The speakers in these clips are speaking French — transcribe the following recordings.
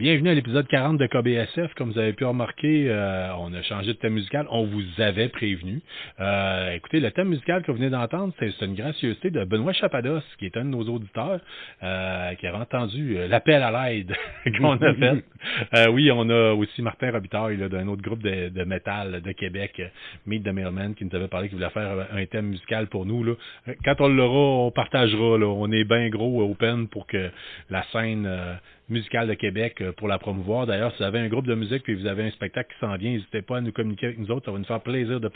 Bienvenue à l'épisode 40 de KBSF. Comme vous avez pu remarquer, on a changé de thème musical. On vous avait prévenu. Écoutez, le thème musical que vous venez d'entendre, c'est une gracieuseté de Benoît Chapados, qui est un de nos auditeurs, qui a entendu l'appel à l'aide qu'on a fait. Oui, on a aussi Martin Robitaille d'un autre groupe de métal de Québec, Meet the Mailman, qui nous avait parlé qu'il voulait faire un thème musical pour nous. Là. Quand on l'aura, on partagera. Là. On est bien gros open pour que la scène musicale de Québec pour la promouvoir. D'ailleurs, si vous avez un groupe de musique et vous avez un spectacle qui s'en vient, n'hésitez pas à nous communiquer avec nous autres. Ça va nous faire plaisir de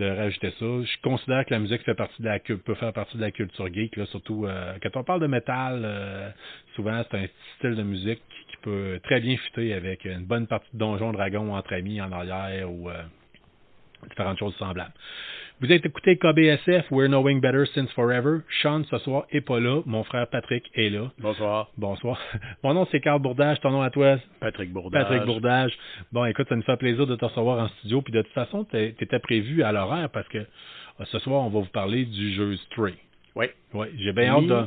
rajouter ça. Je considère que la musique peut faire partie de la culture geek, là, surtout quand on parle de métal, souvent c'est un style de musique qui peut très bien fitter avec une bonne partie de Donjon Dragon entre amis en arrière ou différentes choses semblables. Vous êtes écouté KBSF, We're Knowing Better Since Forever. Sean, ce soir, est pas là. Mon frère Patrick est là. Bonsoir. Bonsoir. Mon nom, c'est Carl Bourdage. Ton nom à toi? Patrick Bourdage. Patrick Bourdage. Bon, écoute, ça nous fait plaisir de te recevoir en studio. Puis de toute façon, tu étais prévu à l'horaire parce que ce soir, on va vous parler du jeu Stray. Oui. Oui, j'ai bien hâte de...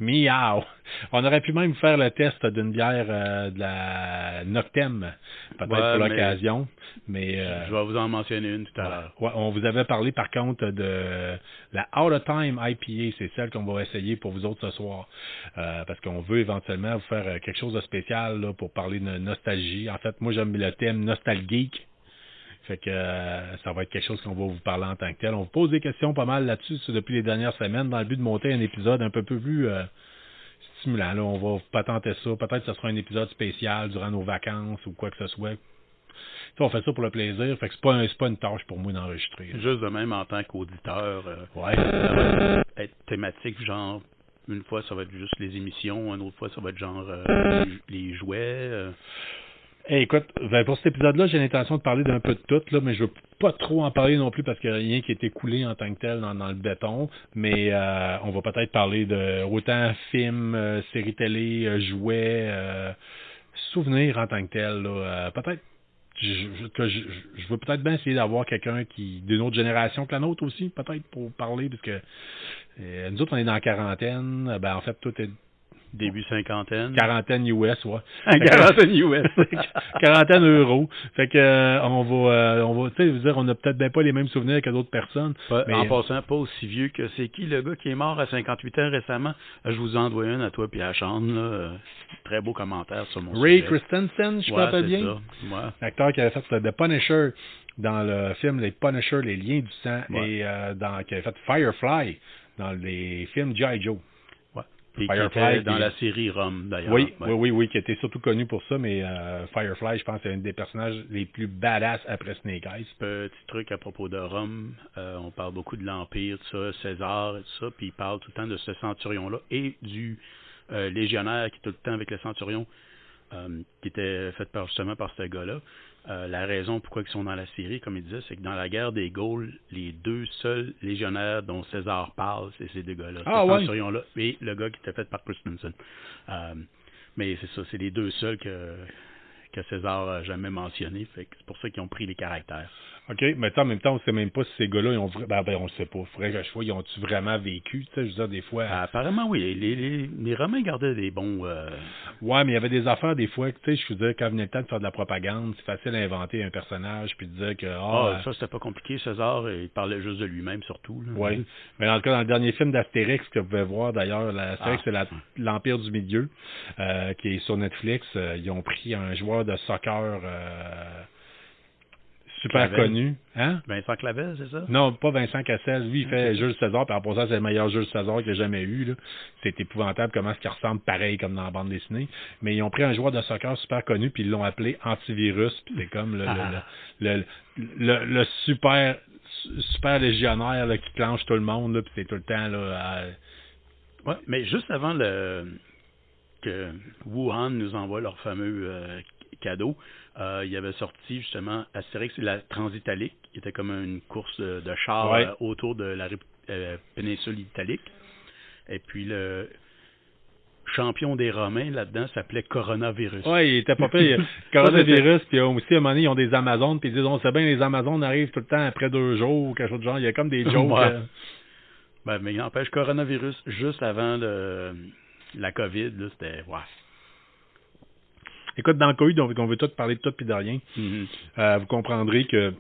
Miaou. On aurait pu même faire le test d'une bière de la Noctem, peut-être pour l'occasion. Mais je vais vous en mentionner une tout à l'heure. Ouais, on vous avait parlé par contre de la Out of Time IPA. C'est celle qu'on va essayer pour vous autres ce soir. Parce qu'on veut éventuellement vous faire quelque chose de spécial là, pour parler de nostalgie. En fait, moi j'aime le thème nostalgique. Fait que ça va être quelque chose qu'on va vous parler en tant que tel. On vous pose des questions pas mal là-dessus depuis les dernières semaines dans le but de monter un épisode un peu plus stimulant. Là, on va patenter ça. Peut-être que ce sera un épisode spécial durant nos vacances ou quoi que ce soit. T'sais, on fait ça pour le plaisir. Fait que c'est pas une tâche pour moi d'enregistrer. Juste de même en tant qu'auditeur. Ouais. Ça va être thématique, genre une fois ça va être juste les émissions, une autre fois ça va être genre les jouets. Hey, écoute, pour cet épisode-là, j'ai l'intention de parler d'un peu de tout, là, mais je veux pas trop en parler non plus parce qu'il n'y a rien qui a été coulé en tant que tel dans le béton. Mais on va peut-être parler de autant films, séries télé, jouets, souvenirs en tant que tel. Là, peut-être je veux peut-être bien essayer d'avoir quelqu'un d'une autre génération que la nôtre aussi, peut-être pour parler, parce que nous autres, on est dans la quarantaine. En fait, tout est début cinquantaine. Quarantaine US, ouais. Quarantaine US. Quarantaine euros. Fait que on va, tu sais, dire, on a peut-être bien pas les mêmes souvenirs que d'autres personnes. Mais en passant, pas aussi vieux que c'est qui le gars qui est mort à 58 ans récemment. Je vous envoie une à toi puis à Sean, là. Très beau commentaire sur mon Ray sujet. Christensen, je crois pas bien. Ça. Ouais. L'acteur qui avait fait The Punisher dans le film Les Punisher, Les Liens du sang, et qui avait fait Firefly dans les films G.I. Joe. Et Firefly dans la série Rome, d'ailleurs. Oui, qui était surtout connu pour ça, mais Firefly, je pense, c'est un des personnages les plus badass après Snake Eyes. Petit truc à propos de Rome, on parle beaucoup de l'Empire, tout ça, César et tout ça, puis il parle tout le temps de ce centurion-là et du légionnaire qui est tout le temps avec le centurion, qui était fait justement par ce gars-là. La raison pourquoi ils sont dans la série, comme il disait, c'est que dans la guerre des Gaules, les deux seuls légionnaires dont César parle, c'est ces deux gars-là. Ce centurion-là et le gars qui était fait par Christensen. Mais c'est ça, c'est les deux seuls que César n'a jamais mentionné. Fait que c'est pour ça qu'ils ont pris les caractères. OK, mais en même temps, on ne sait même pas si ces gars-là, on le sait pas. Il faudrait que je vois, ils ont-tu vraiment vécu? Tu sais, je veux dire, des fois... apparemment, oui. Les Romains gardaient des bons... Ouais, mais il y avait des affaires, des fois, tu sais, je veux dire, quand venait le temps de faire de la propagande, c'est facile à inventer un personnage, puis de dire que... ça, c'était pas compliqué. César, il parlait juste de lui-même, surtout. Oui. Mais en tout cas, dans le dernier film d'Astérix, que vous pouvez voir, d'ailleurs, Astérix, c'est l'Empire du Milieu, qui est sur Netflix. Ils ont pris un joueur de soccer... super Clavel. Connu. Hein? Vincent Clavel, c'est ça? Non, pas Vincent Cassel. Lui, il fait Jules César, puis en passant, c'est le meilleur Jules César qu'il a jamais eu. Là. C'est épouvantable comment est-ce qu'il ressemble pareil comme dans la bande dessinée. Mais ils ont pris un joueur de soccer super connu, puis ils l'ont appelé Antivirus, puis c'est comme le super légionnaire là, qui clenche tout le monde, là, puis c'est tout le temps... là. Ouais, mais juste avant que Wuhan nous envoie leur fameux cadeau, il y avait sorti justement Astérix et la Transitalique, qui était comme une course de chars autour de la péninsule italique. Et puis le champion des Romains là-dedans s'appelait Coronavirus. Oui, il était pas pire. Coronavirus, puis aussi à un moment donné, ils ont des Amazones, puis ils disent, on sait bien, les Amazones arrivent tout le temps après 2 jours, ou quelque chose de genre. Il y a comme des jokes. Mais il n'empêche, Coronavirus, juste avant la COVID, là, c'était... Écoute, dans le cas où on veut tout parler de tout et de rien, vous comprendrez que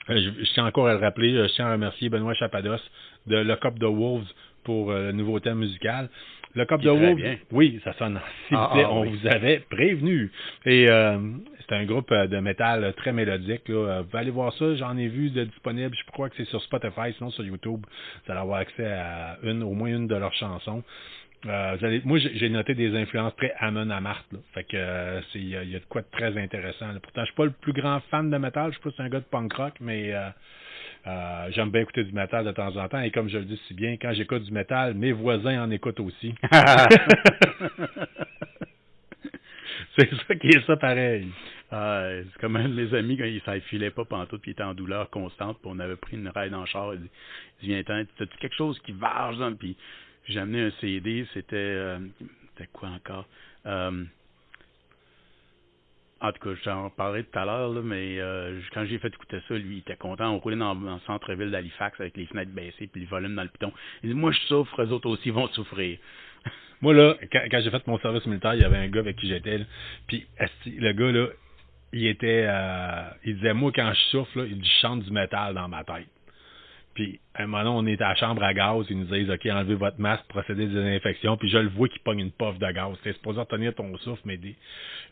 je tiens encore à le rappeler, je tiens à remercier Benoît Chapados de Lock Up the Wolves pour le nouveau thème musical. Lock Up the Wolves, oui, ça sonne, s'il vous plaît, on vous avait prévenu. Et c'est un groupe de métal très mélodique. Là. Vous allez aller voir ça, j'en ai vu de disponible, je crois que c'est sur Spotify, sinon sur YouTube, vous allez avoir accès à au moins une de leurs chansons. Moi, j'ai noté des influences très Amon Amarth. Là. Fait que il y a de quoi de très intéressant. Là. Pourtant, je suis pas le plus grand fan de métal, je suis plus un gars de punk rock, mais j'aime bien écouter du métal de temps en temps. Et comme je le dis si bien, quand j'écoute du métal, mes voisins en écoutent aussi. C'est ça qui est ça pareil. C'est comme un de mes amis, quand il ne filait pas pantoute, puis il était en douleur constante, puis on avait pris une ride en char, il dit viens-t'en, t'as-tu quelque chose qui varge, hein? Puis j'ai amené un CD, c'était quoi encore? En tout cas, j'en parlerai tout à l'heure, là, mais quand j'ai fait écouter ça, lui, il était content. On roulait dans le centre-ville d'Halifax avec les fenêtres baissées puis le volume dans le piton. Il dit, moi, je souffre, eux autres aussi vont souffrir. Moi, là, quand j'ai fait mon service militaire, il y avait un gars avec qui j'étais, là, puis le gars, là, il disait, moi, quand je souffle, là, il dit, je chante du métal dans ma tête. Puis, à un moment donné, on était à la chambre à gaz, ils nous disent, OK, enlevez votre masque, procédez à des désinfections, puis je le vois qu'il pogne une puff de gaz. C'est supposé retenir ton souffle, mais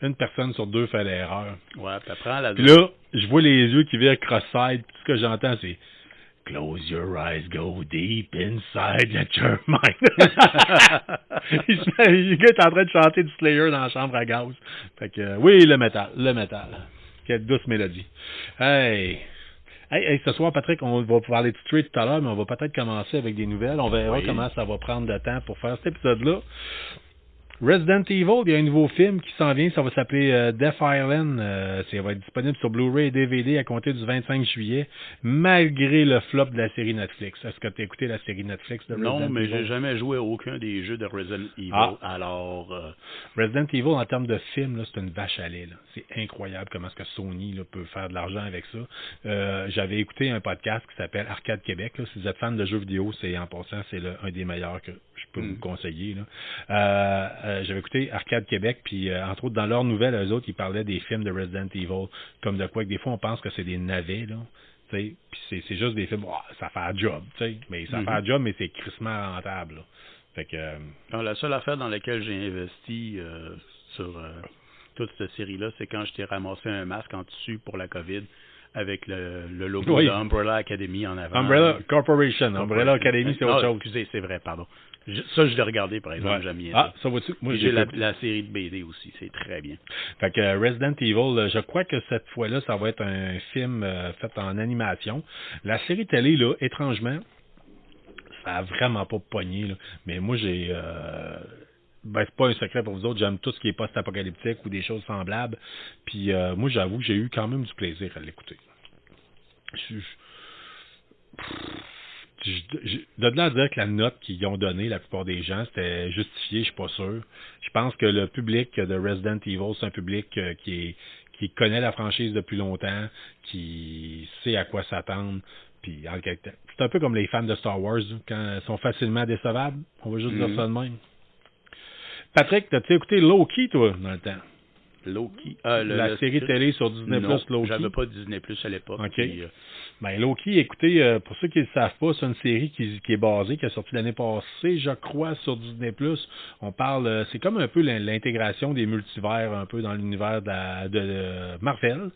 une personne sur deux fait l'erreur. Ouais, puis après, puis là, je vois les yeux qui virent cross-side, tout ce que j'entends, c'est Close your eyes, go deep inside, let your mind. Le gars est en train de chanter du Slayer dans la chambre à gaz. Fait que, oui, le métal. Quelle douce mélodie. Hey, ce soir, Patrick, on va parler de Street tout à l'heure, mais on va peut-être commencer avec des nouvelles. On verra comment ça va prendre de temps pour faire cet épisode-là. Resident Evil, il y a un nouveau film qui s'en vient, ça va s'appeler Death Island. Ça va être disponible sur Blu-ray et DVD à compter du 25 juillet, malgré le flop de la série Netflix. Est-ce que tu as écouté la série Netflix de Resident Evil? Non, mais j'ai jamais joué à aucun des jeux de Resident Evil. Alors, Resident Evil, en termes de film, là, c'est une vache à lait. Là. C'est incroyable comment est-ce que Sony là, peut faire de l'argent avec ça. J'avais écouté un podcast qui s'appelle Arcade Québec. Là. Si vous êtes fan de jeux vidéo, en passant, c'est un des meilleurs que je peux vous conseiller. Là. J'avais écouté Arcade Québec, puis entre autres, dans leurs nouvelles, eux autres, ils parlaient des films de Resident Evil, comme de quoi que des fois, on pense que c'est des navets, là. Puis c'est juste des films, ça fait un job, mais ça fait un job, mais c'est crissement rentable. Là. Fait que, la seule affaire dans laquelle j'ai investi sur toute cette série-là, c'est quand je t'ai ramassé un masque en tissu pour la COVID avec le logo de Umbrella Academy en avant. Umbrella Corporation. Umbrella Academy, c'est autre chose. Excusez, c'est vrai, pardon. Ça, je l'ai regardé, par exemple, j'aime bien. Ça va-tu? Moi, j'ai la série de BD aussi, c'est très bien. Fait que Resident Evil, je crois que cette fois-là, ça va être un film fait en animation. La série télé, là, étrangement, ça a vraiment pas pogné, là. Mais moi, j'ai... c'est pas un secret pour vous autres, j'aime tout ce qui est post-apocalyptique ou des choses semblables. Puis moi, j'avoue que j'ai eu quand même du plaisir à l'écouter. De là à dire que la note qu'ils ont donnée, la plupart des gens, c'était justifié, je suis pas sûr. Je pense que le public de Resident Evil, c'est un public qui connaît la franchise depuis longtemps, qui sait à quoi s'attendre. Puis c'est un peu comme les fans de Star Wars, quand ils sont facilement décevables. On va juste dire ça de même. Patrick, t'as-tu écouté Loki, toi, dans le temps? Loki? La série télé sur Disney+, non, Loki. J'avais pas Disney+, à l'époque. OK. Puis, Loki, écoutez, pour ceux qui ne le savent pas, c'est une série qui est basée, qui est sortie l'année passée, je crois, sur Disney+. On parle, c'est comme un peu l'intégration des multivers un peu dans l'univers de Marvel.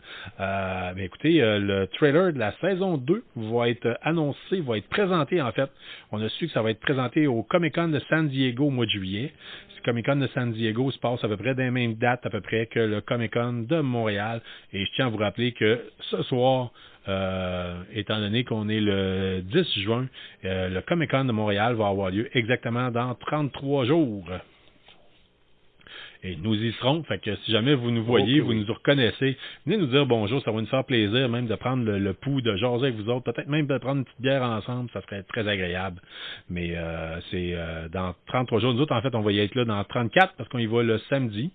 Écoutez, le trailer de la saison 2 va être annoncé, va être présenté en fait. On a su que ça va être présenté au Comic-Con de San Diego au mois de juillet. Le Comic-Con de San Diego se passe à peu près dans les mêmes dates à peu près que le Comic-Con de Montréal. Et je tiens à vous rappeler que ce soir, étant donné qu'on est le 10 juin, le Comic-Con de Montréal va avoir lieu exactement dans 33 jours. Et nous y serons. Fait que si jamais vous nous voyez, vous nous reconnaissez, venez nous dire bonjour, ça va nous faire plaisir même de prendre le pouls, de jaser avec vous autres, peut-être même de prendre une petite bière ensemble, ça serait très agréable. Mais c'est dans 33 jours. Nous autres, en fait, on va y être là dans 34 parce qu'on y va le samedi.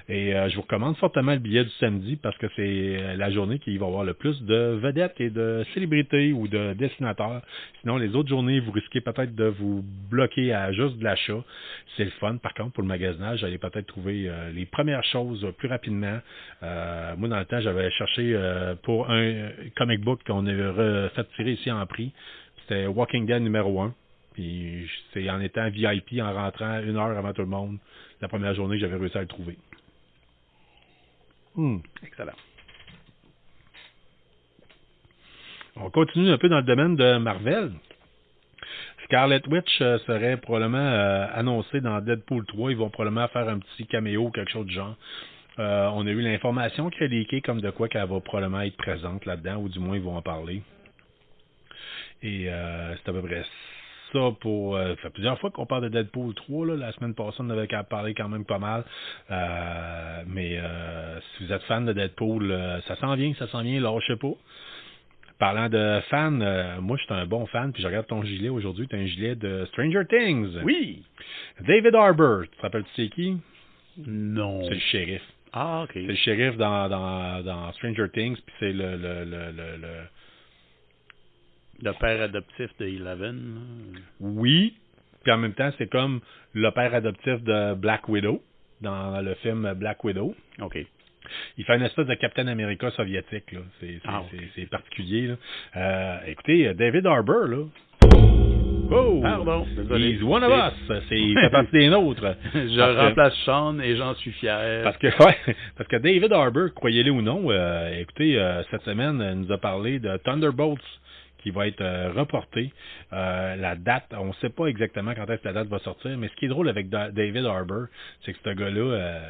Et je vous recommande fortement le billet du samedi parce que c'est la journée qui va avoir le plus de vedettes et de célébrités ou de dessinateurs. Sinon, les autres journées, vous risquez peut-être de vous bloquer à juste de l'achat. C'est le fun. Par contre, pour le magasinage, j'allais peut-être trouver les premières choses plus rapidement. Moi, dans le temps, j'avais cherché pour un comic book qu'on avait fait tirer ici en prix. C'était Walking Dead numéro 1. Puis c'est en étant VIP, en rentrant 1 heure avant tout le monde, la première journée que j'avais réussi à le trouver. Excellent. On continue un peu dans le domaine de Marvel. Scarlet Witch serait probablement annoncé dans Deadpool 3. Ils vont probablement faire un petit caméo ou quelque chose du genre. On a eu l'information qui a leaké comme de quoi qu'elle va probablement être présente là-dedans, ou du moins ils vont en parler. Et c'est à peu près ça pour... ça fait plusieurs fois qu'on parle de Deadpool 3. Là. La semaine passée, on avait parlé quand même pas mal. Mais si vous êtes fan de Deadpool, ça s'en vient, lâchez pas. Parlant de fan, moi je suis un bon fan, puis je regarde ton gilet aujourd'hui, tu as un gilet de Stranger Things. Oui! David Harbour, tu te rappelles c'est qui? Non. C'est le shérif. Ah, OK. C'est le shérif dans Stranger Things, puis c'est le père adoptif de Eleven. Oui, puis en même temps, c'est comme le père adoptif de Black Widow, dans le film Black Widow. OK. Il fait une espèce de Captain America soviétique, là. C'est particulier, là. Écoutez, David Harbour, là. Oh! Pardon, désolé. He's one of us. Il fait partie des nôtres. Je remplace Sean et j'en suis fier. Parce que David Harbour, croyez-le ou non, écoutez, cette semaine, il nous a parlé de Thunderbolts qui va être reporté. La date, on ne sait pas exactement quand est-ce que la date va sortir, mais ce qui est drôle avec David Harbour, c'est que ce gars-là,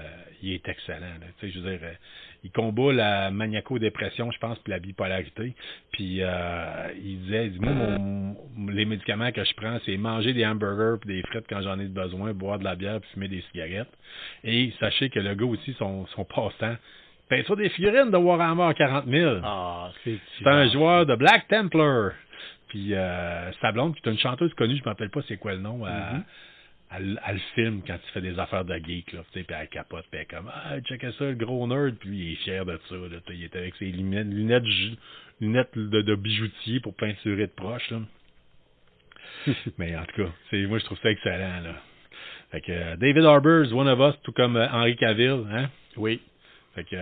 il est excellent. Là. Tu sais, je veux dire, il combat la maniaco-dépression, je pense, puis la bipolarité. Puis il disait, moi, les médicaments que je prends, c'est manger des hamburgers puis des frites quand j'en ai besoin, boire de la bière puis fumer des cigarettes. Et sachez que le gars aussi, son passe-temps, ben, ça, des figurines de Warhammer 40 000. Ah, c'est un joueur de Black Templar. Puis sa blonde, qui est une chanteuse connue, je ne me rappelle pas c'est quoi le nom, elle le filme quand il fait des affaires de geek, là, puis elle capote, puis elle est comme, checkez ça, le gros nerd, puis il est fier de ça. Là, il est avec ses lunettes de bijoutier pour peinturer de proche. Là. Mais en tout cas, moi je trouve ça excellent. Là. Fait que David Harbour, one of us, tout comme Henry Cavill, hein? Oui. Fait que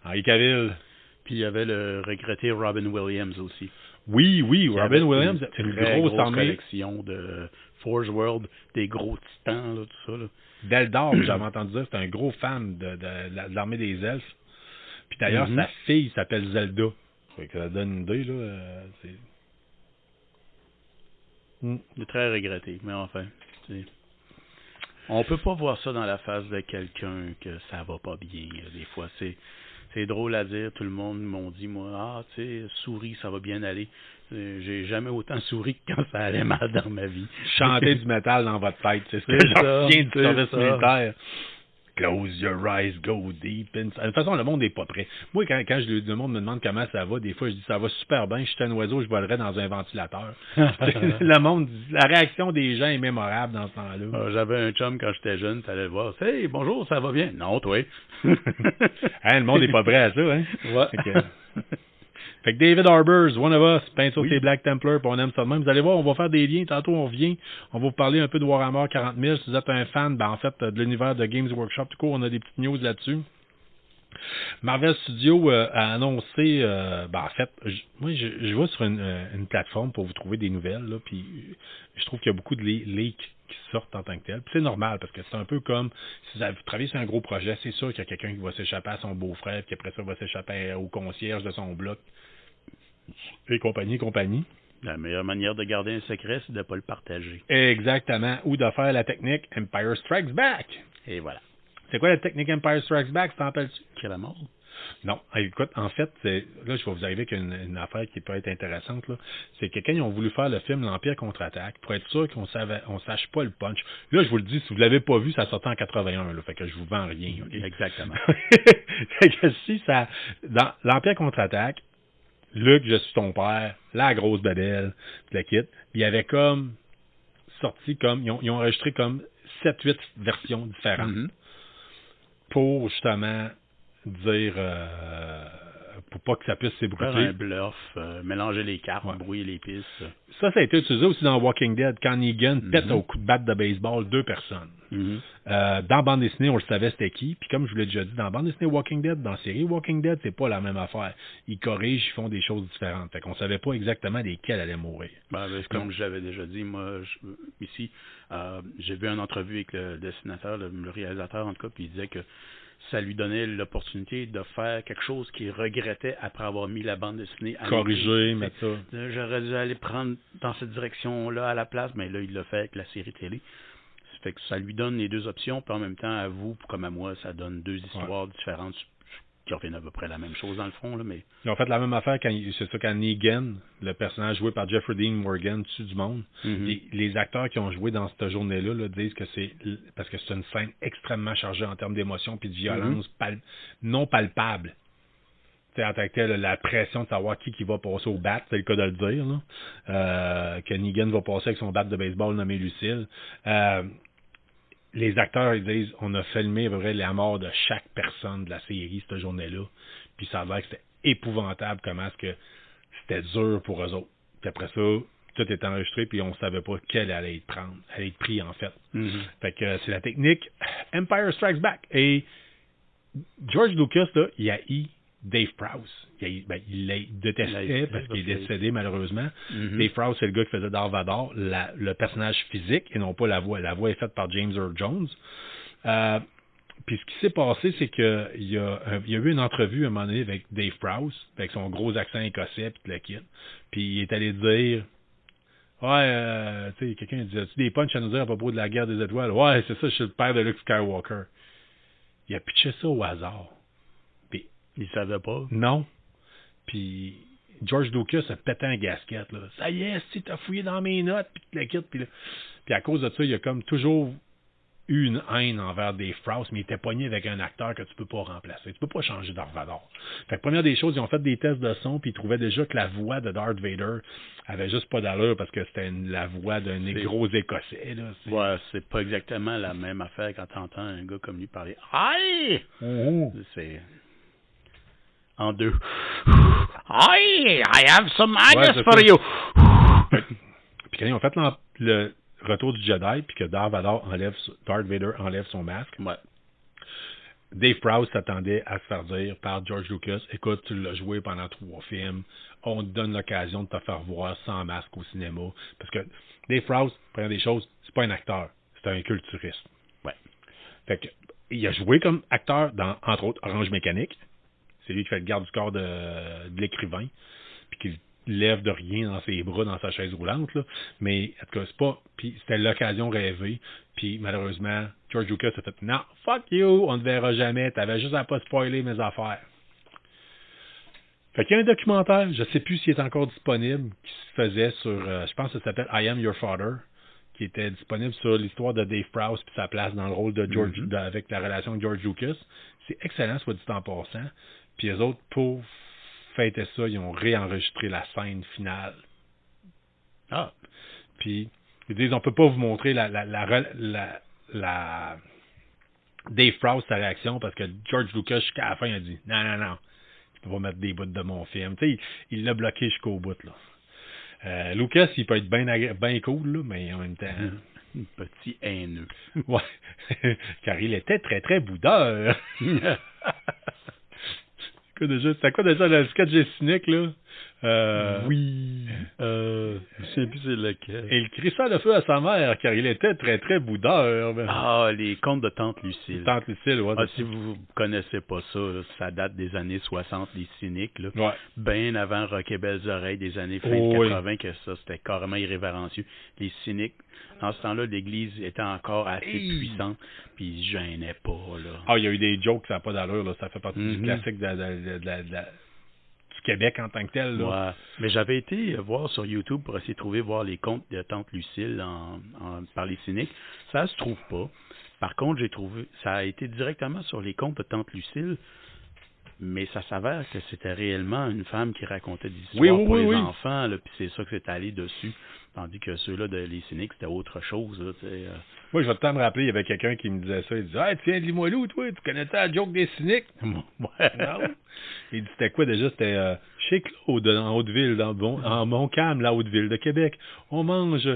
Henry Cavill. Puis il y avait le regretté Robin Williams aussi. Oui, Robin Williams, c'est une grosse collection de Forge World, des gros titans, là, tout ça. Là. D'Eldar, j'avais entendu dire, c'est un gros fan de l'armée des elfes. Puis d'ailleurs, sa fille s'appelle Zelda. Fait que ça donne une idée, là. C'est très regretté, mais enfin, on peut pas voir ça dans la face de quelqu'un que ça va pas bien. Des fois, c'est drôle à dire. Tout le monde m'ont dit, moi, tu sais, souris, ça va bien aller. J'ai jamais autant souri que quand ça allait mal dans ma vie. Chanter du métal dans votre tête, c'est ce que j'en retiens du service militaire. Close your eyes, go deep. De toute façon, le monde n'est pas prêt. Moi, quand le monde me demande comment ça va, des fois, je dis ça va super bien. Je suis un oiseau, je volerais dans un ventilateur. Le monde, la réaction des gens est mémorable dans ce temps-là. J'avais un chum quand j'étais jeune, t'allais le voir. Hey, bonjour, ça va bien? Non, toi. Le monde n'est pas prêt à ça, hein? Ouais. Fait que David Harbour, one of us, peint sur ses Black Templar, puis on aime ça de même. Vous allez voir, on va faire des liens. Tantôt, on revient. On va vous parler un peu de Warhammer 40 000. Si vous êtes un fan, en fait, de l'univers de Games Workshop, tout court, on a des petites news là-dessus. Marvel Studios a annoncé, en fait, moi, je vais sur une plateforme pour vous trouver des nouvelles, là, puis je trouve qu'il y a beaucoup de leaks qui sortent en tant que tel. Puis c'est normal, parce que c'est un peu comme si vous travaillez sur un gros projet, c'est sûr qu'il y a quelqu'un qui va s'échapper à son beau-frère, puis après ça, va s'échapper au concierge de son bloc, et compagnie. La meilleure manière de garder un secret, c'est de ne pas le partager. Exactement. Ou de faire la technique Empire Strikes Back. Et voilà. C'est quoi la technique Empire Strikes Back, t'en rappelles-tu? C'est la mort. Non. Écoute, en fait, là, je vais vous arriver avec une affaire qui peut être intéressante. Là. C'est que quand ils ont voulu faire le film L'Empire contre-attaque, pour être sûr qu'on sache pas le punch. Là, je vous le dis, si vous l'avez pas vu, ça sortait en 81. Là, fait que je vous vends rien. Okay? Exactement. Fait que si ça... Dans L'Empire contre-attaque, Luc, je suis ton père, la grosse babelle, le kit. Il y avait comme sorti comme... Ils ont enregistré comme 7-8 versions différentes. pour justement dire pour pas que ça puisse Faire s'ébruiter. un bluff, mélanger les cartes, brouiller les pistes. Ça a été utilisé aussi dans Walking Dead quand Negan pète au coup de batte de baseball 2 personnes. Dans bande dessinée, on le savait c'était qui. Puis comme je vous l'ai déjà dit, dans bande dessinée Walking Dead, dans la série Walking Dead, c'est pas la même affaire. Ils corrigent, ils font des choses différentes. Fait qu'on savait pas exactement lesquels allaient mourir. Comme je l'avais déjà dit, moi, ici, j'ai vu une entrevue avec le dessinateur, le réalisateur en tout cas, puis il disait que ça lui donnait l'opportunité de faire quelque chose qu'il regrettait après avoir mis la bande dessinée à corriger, mettre ça. J'aurais dû aller prendre dans cette direction-là à la place, mais là, il l'a fait avec la série télé. Ça fait que ça lui donne les deux options, puis en même temps, à vous, comme à moi, ça donne deux histoires différentes qui reviennent à peu près la même chose dans le fond. Là, mais... Ils ont fait la même affaire quand Negan, le personnage joué par Jeffrey Dean Morgan, tue du monde. Les acteurs qui ont joué dans cette journée-là disent que c'est parce que c'est une scène extrêmement chargée en termes d'émotion puis de violence non palpable. En tant que tel, la pression de savoir qui va passer au bat, c'est le cas de le dire. Là. Que Negan va passer avec son bat de baseball nommé Lucille. Les acteurs, ils disent, on a filmé à peu près la mort de chaque personne de la série cette journée-là. Puis ça a l'air que c'était épouvantable comment est-ce que c'était dur pour eux autres. Puis après ça, tout est enregistré, puis on savait pas quel allait être pris en fait. Fait que c'est la technique Empire Strikes Back. Et George Lucas, là, il a Dave Prowse. Il l'a détesté parce qu'il est décédé malheureusement. Dave Prowse, c'est le gars qui faisait Darth Vader, le personnage physique et non pas la voix. La voix est faite par James Earl Jones. Puis ce qui s'est passé, c'est qu'il y a eu une entrevue à un moment donné avec Dave Prowse, avec son gros accent écossais, puis le kit. Puis il est allé dire ouais, tu sais, quelqu'un dit as-tu des punchs à nous dire à propos de la guerre des étoiles? Ouais, c'est ça, je suis le père de Luke Skywalker. Il a pitché ça au hasard. Il savait pas. Non. Puis George Lucas a pété un gasket. Là. Ça y est, si t'as fouillé dans mes notes, puis tu le quittes. Puis à cause de ça, il a comme toujours eu une haine envers Dave Prowse, mais il était pogné avec un acteur que tu peux pas remplacer. Tu peux pas changer Darth Vader. Fait que première des choses, ils ont fait des tests de son, puis ils trouvaient déjà que la voix de Darth Vader avait juste pas d'allure parce que c'était la voix d'un gros Écossais. Là. Ouais, c'est pas exactement la même affaire quand t'entends un gars comme lui parler. Aïe! C'est... En deux. Hi, I have some Angus for you. Puis quand ils ont fait le retour du Jedi, puis que Darth Vader enlève son masque, Dave Prowse s'attendait à se faire dire par George Lucas, écoute, tu l'as joué pendant 3 films, on te donne l'occasion de te faire voir sans masque au cinéma. Parce que Dave Prowse, première des choses, c'est pas un acteur, c'est un culturiste. Fait que, il a joué comme acteur dans, entre autres, Orange Mécanique. C'est lui qui fait le garde du corps de l'écrivain, puis qui lève de rien dans ses bras, dans sa chaise roulante. Là. Mais, en tout cas, c'est pas... Puis c'était l'occasion rêvée. Puis, malheureusement, George Lucas a fait « Non, fuck you, on ne verra jamais. T'avais juste à pas spoiler mes affaires. » Fait qu'il y a un documentaire, je sais plus s'il est encore disponible, qui se faisait sur... je pense que ça s'appelle « I Am Your Father », qui était disponible sur l'histoire de Dave Prowse puis sa place dans le rôle de George, avec la relation de George Lucas. C'est excellent, soit dit en passant. Puis les autres, pour fêter ça, ils ont réenregistré la scène finale. Puis ils disent, on peut pas vous montrer la Dave Prowse, sa réaction, parce que George Lucas, jusqu'à la fin, il a dit, non, tu peux pas mettre des bouts de mon film. Tu sais, il l'a bloqué jusqu'au bout, là. Lucas, il peut être bien cool, là, mais en même temps... Un petit haineux. Ouais, car il était très, très boudeur. C'est quoi déjà le sketch des cyniques, là? Oui. Je sais plus c'est lequel. Et il crie ça le feu à sa mère, car il était très, très boudeur. Les contes de Tante Lucille. Tante Lucille, ouais. Si vous connaissez pas ça, là, ça date des années 60, les cyniques, là. Ouais. Bien avant Rock et Belles Oreilles des années fin de 80, que ça, c'était carrément irrévérencieux. Les cyniques, dans ce temps-là, l'Église était encore assez puissante, puis ils se gênaient pas, là. Il y a eu des jokes, ça n'a pas d'allure, là. Ça fait partie du classique du Québec en tant que tel, là. Ouais. Mais j'avais été voir sur YouTube pour essayer de voir les contes de Tante Lucille par les cyniques. Ça se trouve pas. Par contre, j'ai trouvé, ça a été directement sur les contes de Tante Lucille, mais ça s'avère que c'était réellement une femme qui racontait des histoires pour les enfants, là, puis c'est ça que c'est allé dessus. Tandis que ceux-là, les cyniques, c'était autre chose. Là, Moi, je vais tout le temps me rappeler, il y avait quelqu'un qui me disait ça. Il disait, « Ah, tu viens de Limoilou, toi, tu connais ça la joke des cyniques? » Ouais. Non. Il dit, c'était quoi déjà? C'était chez Claude, en Haute-Ville, en Montcalm, la Haute-Ville de Québec. On mange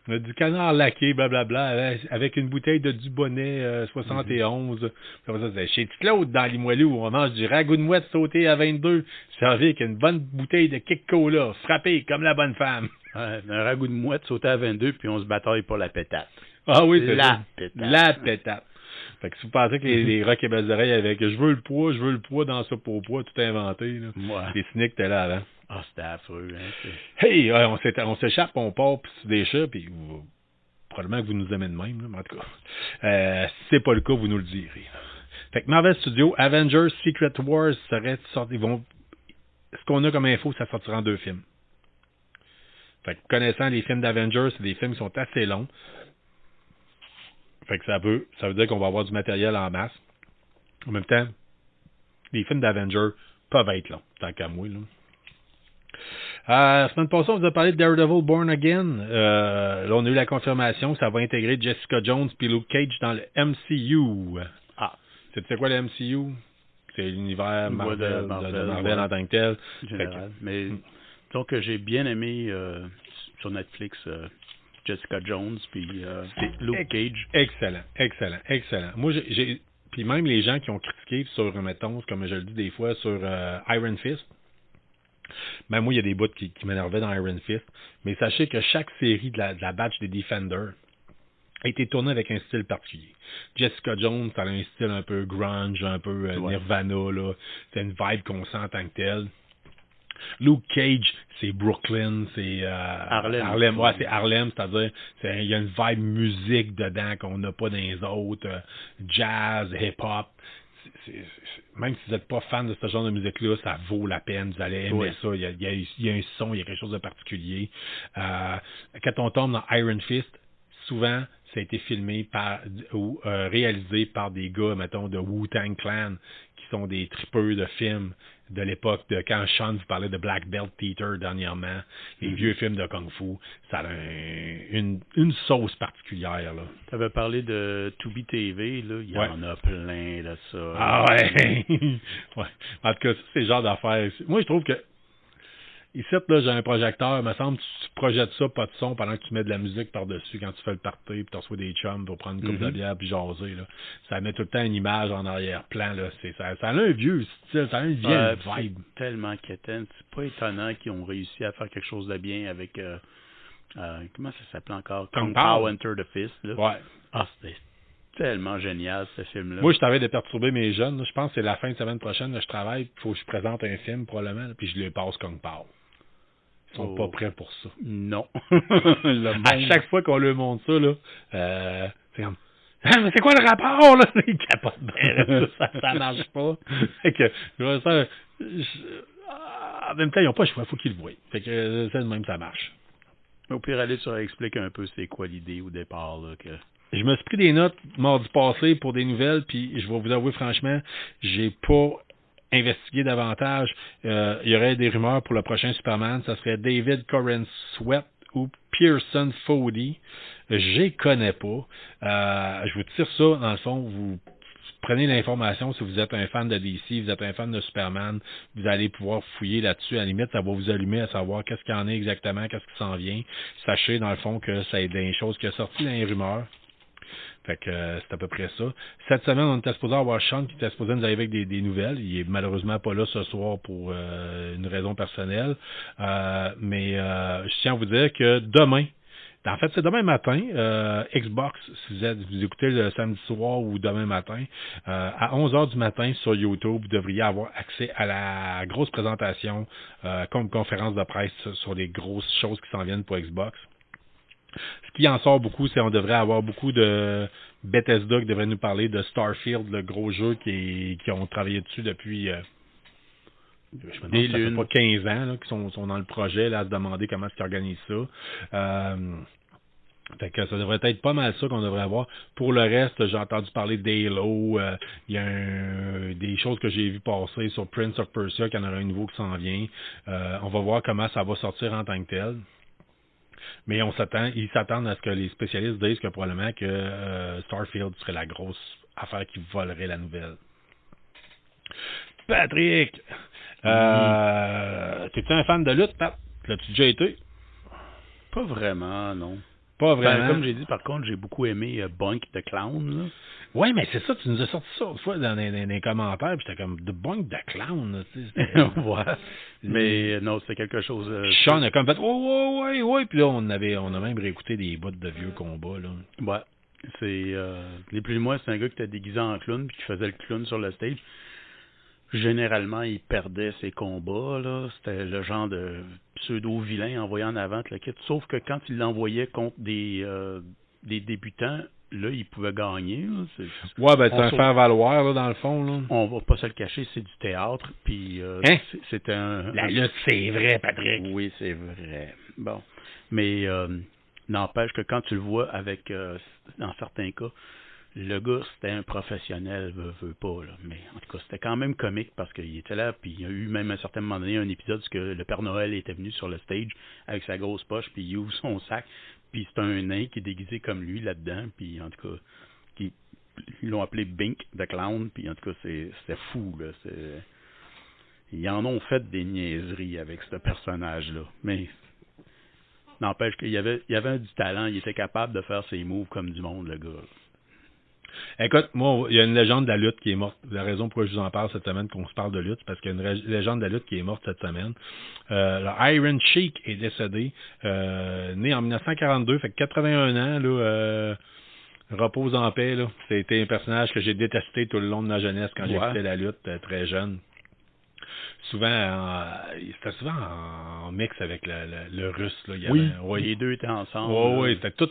du canard laqué, blablabla, avec une bouteille de Dubonnet 71. Comme ça, c'est chez Claude, dans Limoilou, on mange du ragoût de mouette sauté à 22, servi avec une bonne bouteille de Kick Cola, frappé comme la bonne femme. Ouais, un ragoût de mouette sauté à 22, puis on se bataille pour la pétate. Ah oui, c'est la ça. pétate. La pétate. Fait que si vous pensez que les rocs et belles oreilles avec je veux le poids dans ça pour poids, tout inventé, là. Ouais. Les cyniques étaient là avant. Ah, c'était affreux. Hein, Hey, on s'échappe, on part puis sur des chats, puis probablement que vous nous aimez de même, là, mais en tout cas. Si c'est pas le cas, vous nous le direz. Là. Fait que Marvel Studios, Avengers Secret Wars serait sorti. Ce qu'on a comme info, ça sortira en 2 films. Fait que connaissant les films d'Avengers, c'est des films qui sont assez longs. Fait que ça veut dire qu'on va avoir du matériel en masse. En même temps, les films d'Avengers peuvent être longs, tant qu'à moi, là. La semaine passée, on vous a parlé de Daredevil Born Again. Là, on a eu la confirmation que ça va intégrer Jessica Jones et Luke Cage dans le MCU. Ah. Tu sais quoi le MCU? C'est l'univers Marvel, de Marvel ouais. en tant que tel. Général. Mais disons que j'ai bien aimé sur Netflix Jessica Jones puis Luke Cage. Excellent. Moi, puis même les gens qui ont critiqué sur, mettons, comme je le dis des fois, sur Iron Fist, même moi, il y a des bouts qui m'énervaient dans Iron Fist, mais sachez que chaque série de la batch des Defenders a été tournée avec un style particulier. Jessica Jones, elle a un style un peu grunge, un peu Nirvana, là. C'est une vibe qu'on sent en tant que telle. Luke Cage, c'est Brooklyn, c'est Harlem. Ouais, c'est Harlem, c'est-à-dire il y a une vibe musique dedans qu'on n'a pas dans les autres. Jazz, hip-hop. Même si vous n'êtes pas fan de ce genre de musique-là, ça vaut la peine. Vous allez aimer ça. Il y a un son, il y a quelque chose de particulier. Quand on tombe dans Iron Fist, souvent, ça a été filmé ou réalisé par des gars, mettons, de Wu-Tang Clan, qui sont des tripeux de films de l'époque de quand Sean vous parlait de Black Belt Theater dernièrement, les vieux films de Kung Fu, ça a une sauce particulière, là. Tu avais parlé de Tubi TV, là, il y en a plein de ça. Ah ouais! Ouais. En tout cas, c'est le genre d'affaires. Moi, je trouve que ici, là, j'ai un projecteur, il me semble que tu projettes ça, pas de son, pendant que tu mets de la musique par-dessus quand tu fais le party, puis tu reçois des chums pour prendre une coupe de bière puis jaser, là. Ça met tout le temps une image en arrière-plan, là. Ça a un vieux style, ça a une vieille vibe. C'est tellement quétaine. C'est pas étonnant qu'ils ont réussi à faire quelque chose de bien avec comment ça s'appelait encore? Kung Pao Enter the Fist, là. Ouais. Ah, c'était tellement génial, ce film-là. Moi, je t'avais de perturber mes jeunes, là. Je pense que c'est la fin de semaine prochaine, là, je travaille, il faut que je présente un film, probablement, là, puis je les passe Kung Pao. Ils sont pas prêts pour ça. Non. À chaque fois qu'on leur montre ça, là, c'est comme, ah, mais c'est quoi le rapport, là? Ils capotent bien, ça marche pas. Fait que, en même temps, ils n'ont pas le choix, il faut qu'ils le voient. Fait que, c'est de même, ça marche. Au pire, aller sur explique un peu c'est quoi l'idée au départ, là, que... Je me suis pris des notes mardi passé pour des nouvelles, puis je vais vous avouer franchement, j'ai pas investigué davantage. Il y aurait des rumeurs pour le prochain Superman. Ça serait David Corenswet ou Pearson Foddy. Je les connais pas. Je vous tire ça, dans le fond, vous prenez l'information. Si vous êtes un fan de DC, vous êtes un fan de Superman, vous allez pouvoir fouiller là-dessus. À la limite, ça va vous allumer à savoir qu'est-ce qu'il y en a exactement, qu'est-ce qui s'en vient. Sachez, dans le fond, que c'est des choses qui sont sorties dans les rumeurs. Fait que c'est à peu près ça. Cette semaine, on était supposé avoir Sean qui était supposé nous arriver avec des nouvelles. Il est malheureusement pas là ce soir pour une raison personnelle. Mais je tiens à vous dire que demain, en fait, c'est demain matin, Xbox, si vous écoutez le samedi soir ou demain matin, à 11h du matin sur YouTube, vous devriez avoir accès à la grosse présentation comme conférence de presse sur les grosses choses qui s'en viennent pour Xbox. Ce qui en sort beaucoup, c'est qu'on devrait avoir beaucoup de Bethesda qui devrait nous parler de Starfield, le gros jeu qui ont travaillé dessus depuis je me demande, ça fait pas 15 ans là, qui sont dans le projet là, à se demander comment est-ce qu'ils organisent ça. Fait que ça devrait être pas mal ça qu'on devrait avoir. Pour le reste, j'ai entendu parler d'Halo. Il y a des choses que j'ai vues passer sur Prince of Persia, qu'il y en aura un nouveau qui s'en vient. On va voir comment ça va sortir en tant que tel. Mais ils s'attendent à ce que les spécialistes disent que probablement que Starfield serait la grosse affaire qui volerait la nouvelle. Patrick! T'es-tu un fan de lutte, Pat? L'as-tu déjà été? Pas vraiment, non. Pas vraiment. Comme j'ai dit, par contre, j'ai beaucoup aimé Boink the Clown. Là. Oui, mais c'est ça, tu nous as sorti ça une fois dans les commentaires, puis j'étais comme, de Boink the Clown. Là, ouais. Mais non, c'était quelque chose... Sean a comme fait, ouais, puis là, on a même réécouté des bouts de vieux combats, là. Ouais. C'est... les plus moi, c'est un gars qui était déguisé en clown, puis qui faisait le clown sur le stage. Généralement, il perdait ses combats, là. C'était le genre de pseudo-vilain envoyé en avant le kit. Sauf que quand il l'envoyait contre des débutants, là, il pouvait gagner. Là. C'est un faire-valoir, là, dans le fond, là. On va pas se le cacher, c'est du théâtre, puis c'était un... La lutte, c'est vrai, Patrick. Oui, c'est vrai. Bon. Mais n'empêche que quand tu le vois avec, dans certains cas, le gars, c'était un professionnel, veut pas, là. Mais en tout cas, c'était quand même comique parce qu'il était là, puis il y a eu même à un certain moment donné un épisode où le Père Noël était venu sur le stage avec sa grosse poche, puis il ouvre son sac, puis c'est un nain qui est déguisé comme lui là-dedans, puis en tout cas, ils l'ont appelé Bink the Clown, puis en tout cas, c'était fou, là. Ils en ont fait des niaiseries avec ce personnage-là, mais n'empêche qu'il y avait du talent, il était capable de faire ses moves comme du monde, le gars. Écoute, moi, il y a une légende de la lutte qui est morte. La raison pourquoi je vous en parle cette semaine, qu'on se parle de lutte, c'est parce qu'il y a une légende de la lutte qui est morte cette semaine. Le Iron Sheik est décédé, né en 1942, fait que 81 ans, là, repose en paix, là. C'était un personnage que j'ai détesté tout le long de ma jeunesse quand j'écoutais la lutte très jeune. C'était souvent en mix avec le russe, là. Les deux étaient ensemble. Oui, c'était tout...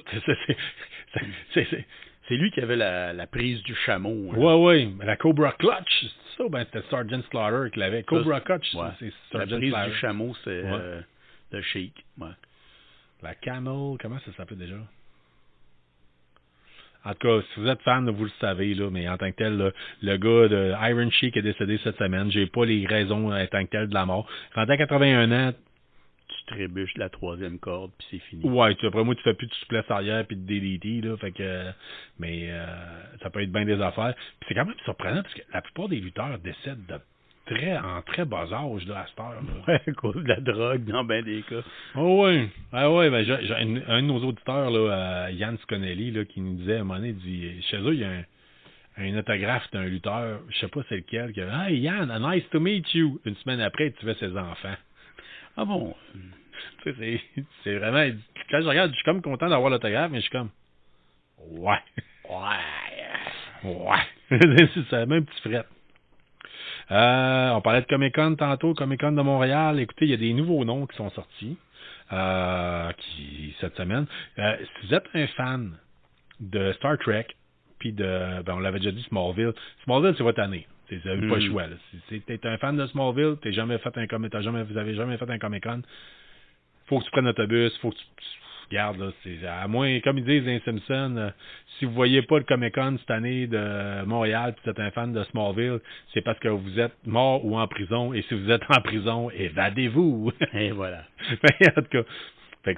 C'est lui qui avait la prise du chameau. Hein. Oui. La Cobra Clutch, c'est ça? C'était Sergeant Slaughter qui l'avait. Cobra Clutch, c'est Sergeant Slaughter. La Slaughter. prise du chameau, c'est le Sheik. Ouais. La Camel, comment ça s'appelle déjà? En tout cas, si vous êtes fan, vous le savez, là, mais en tant que tel, là, le gars de Iron Sheik est décédé cette semaine. J'ai pas les raisons en tant que tel de la mort. Rendu à 81 ans, tu trébuches la troisième corde, puis c'est fini. Ouais, après moi, tu fais plus de souplesse arrière puis de DDT, là, fait que, mais ça peut être bien des affaires. Puis c'est quand même surprenant, parce que la plupart des lutteurs décèdent en très bas âge, là, à cette heure. Ouais, à cause de la drogue, dans bien des cas. Oh oui. Ben, j'ai un de nos auditeurs, là, Yann Sconelli, là, qui nous disait, à un moment donné, il dit, chez eux, il y a un autographe d'un lutteur, je sais pas c'est lequel, qui a, Hey Yann, nice to meet you. Une semaine après, tu fais ses enfants. Ah bon? Tu sais, c'est vraiment... Quand je regarde, je suis comme content d'avoir l'autographe, mais je suis comme... Ouais. C'est la même petit fret. On parlait de Comic-Con tantôt, Comic-Con de Montréal. Écoutez, il y a des nouveaux noms qui sont sortis cette semaine. Si vous êtes un fan de Star Trek, puis on l'avait déjà dit, Smallville, c'est votre année. Vous n'avez pas le choix. Là. Si t'es un fan de Smallville, vous avez jamais fait un Comic-Con, faut que tu prennes l'autobus, faut que tu regardes, là, à moins, comme ils disent dans les Simpsons, si vous voyez pas le Comic-Con cette année de Montréal, puis vous êtes un fan de Smallville, c'est parce que vous êtes mort ou en prison, et si vous êtes en prison, évadez-vous. Et voilà. En tout cas,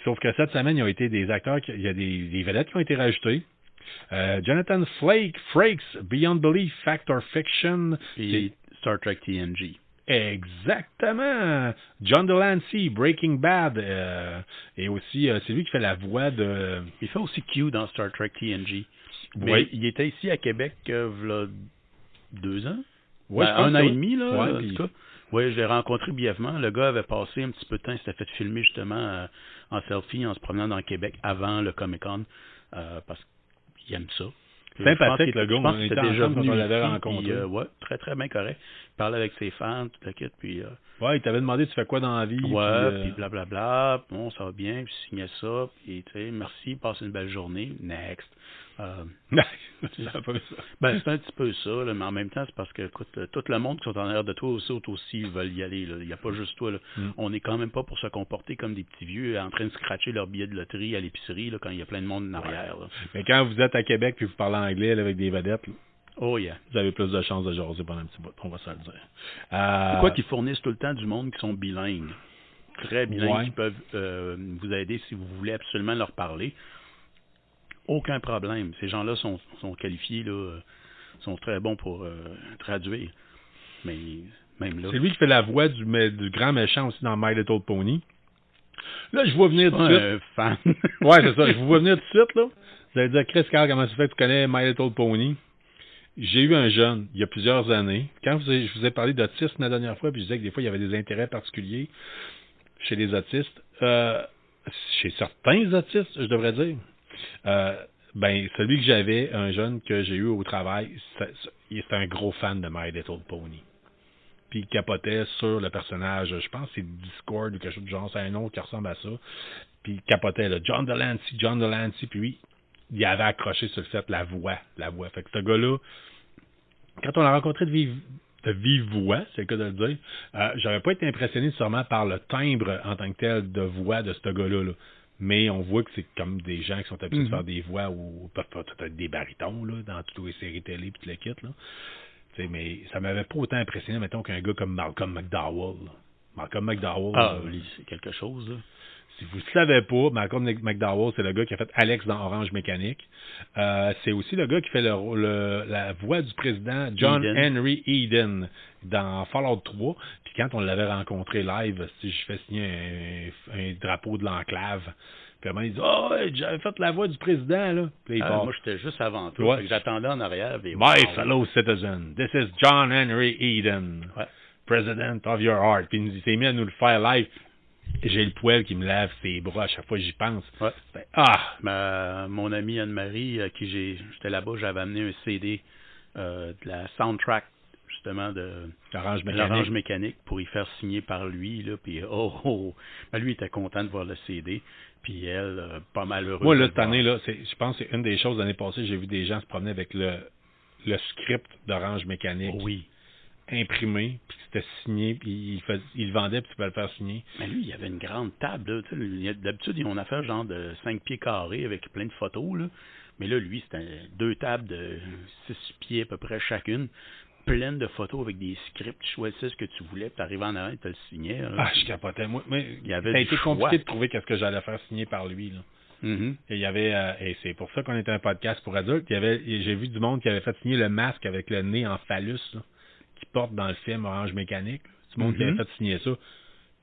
sauf que cette semaine, il y a été des acteurs, il y a des vedettes qui ont été rajoutées. Jonathan Frakes, Beyond Belief, Fact or Fiction. Et Star Trek TNG. Exactement. John Delancey, Breaking Bad. Et aussi, c'est lui qui fait la voix de... Il fait aussi Q dans Star Trek TNG. Mais il était ici à Québec il y a 2 ans. Ouais, un an et demi, là. Ouais, en tout cas. Oui, je l'ai rencontré brièvement. Le gars avait passé un petit peu de temps, il s'était fait filmer justement en selfie en se promenant dans Québec avant le Comic-Con parce qu'il aime ça. Sympathique, le gars. Je pense qu'il était déjà venu quand on l'avait ici, rencontré. Puis, ouais, très, très bien correct. Il parlait avec ses fans, tout le kit, puis... ouais, il t'avait demandé tu fais quoi dans la vie. Ouais, puis blablabla. Bon, ça va bien, puis il signait ça, puis tu sais, merci, passe une belle journée. Next. C'est un petit peu ça, là, mais en même temps, c'est parce que, écoute, tout le monde qui sont en arrière de toi aussi veulent y aller. Là. Il n'y a pas juste toi. Là. On n'est quand même pas pour se comporter comme des petits vieux en train de scratcher leur billet de loterie à l'épicerie là, quand il y a plein de monde en arrière. Là. Mais quand vous êtes à Québec puis vous parlez anglais là, avec des vedettes, là, oh yeah. Vous avez plus de chances de jaser pendant un petit bout, on va se le dire. Pourquoi qu'ils fournissent tout le temps du monde qui sont bilingues? très bien, Ouais. qui peuvent vous aider si vous voulez absolument leur parler. Aucun problème. Ces gens-là sont qualifiés, là, sont très bons pour traduire. Mais même là... C'est lui qui fait la voix du grand méchant aussi dans My Little Pony. Là, je vois Je suis venir tout de pas suite. un fan. Ouais, c'est ça. Je vous vois venir tout de suite, là. Vous allez dire, Chris Carl, comment ça fait que tu connais My Little Pony? J'ai eu un jeune, il y a plusieurs années. Quand je vous ai parlé d'autisme la dernière fois, puis je disais que des fois, il y avait des intérêts particuliers chez les autistes. Chez certains autistes, je devrais dire. Celui que j'avais, un jeune que j'ai eu au travail, c'était un gros fan de My Little Pony. Puis il capotait sur le personnage, je pense que c'est Discord ou quelque chose de genre, c'est un nom qui ressemble à ça. Puis il capotait, là, John Delancey, puis lui, il avait accroché sur le fait la voix. Fait que ce gars-là, quand on l'a rencontré de vive voix, c'est le cas de le dire, j'aurais pas été impressionné seulement par le timbre en tant que tel de voix de ce gars-là, là. Mais on voit que c'est comme des gens qui sont habitués de faire des voix ou peuvent être des barytons là, dans toutes les séries télé et tout le kit. Là. Mais ça m'avait pas autant impressionné, mettons, qu'un gars comme Malcolm McDowell. Là. Malcolm McDowell. Oui, c'est quelque chose. Là. Si vous ne le savez pas, Malcolm McDowell, c'est le gars qui a fait Alex dans Orange Mécanique. C'est aussi le gars qui fait la voix du président John Henry Eden dans Fallout 3. Puis quand on l'avait rencontré live, si je fais signer un drapeau de l'enclave, puis il dit « Oh, j'avais fait la voix du président, là. » Moi, j'étais juste avant toi. Ouais. J'attendais en arrière. Et My fellow citizen, this is John Henry Eden, President of your heart. Puis il s'est mis à nous le faire live. J'ai le poil qui me lève ses bras à chaque fois que j'y pense. Ouais. Mon amie Anne-Marie, à qui j'étais là-bas, j'avais amené un CD de la soundtrack, justement, de l'Orange Mécanique pour y faire signer par lui. Là, puis, lui, il était content de voir le CD. Puis elle, pas malheureuse. Moi, là, cette année, là, je pense que c'est une des choses de l'année passée, j'ai vu des gens se promener avec le script d'Orange Mécanique. Oui. Imprimé, puis c'était signé, puis il le vendait, puis tu peux le faire signer. Mais lui, il y avait une grande table. Là, d'habitude, on a fait genre de 5 pieds carrés avec plein de photos. Là. Mais là, lui, c'était 2 tables de 6 pieds à peu près chacune, pleines de photos avec des scripts. Tu choisissais ce que tu voulais, puis t'arrivais en arrière, tu le signais. Là. Je capotais. Moi, ça a été compliqué de trouver qu'est-ce que j'allais faire signer par lui. Là. Mm-hmm. Et il y avait, et c'est pour ça qu'on était un podcast pour adultes, j'ai vu du monde qui avait fait signer le masque avec le nez en phallus, là, qui porte dans le film Orange Mécanique. Du monde qui avait fait signer ça.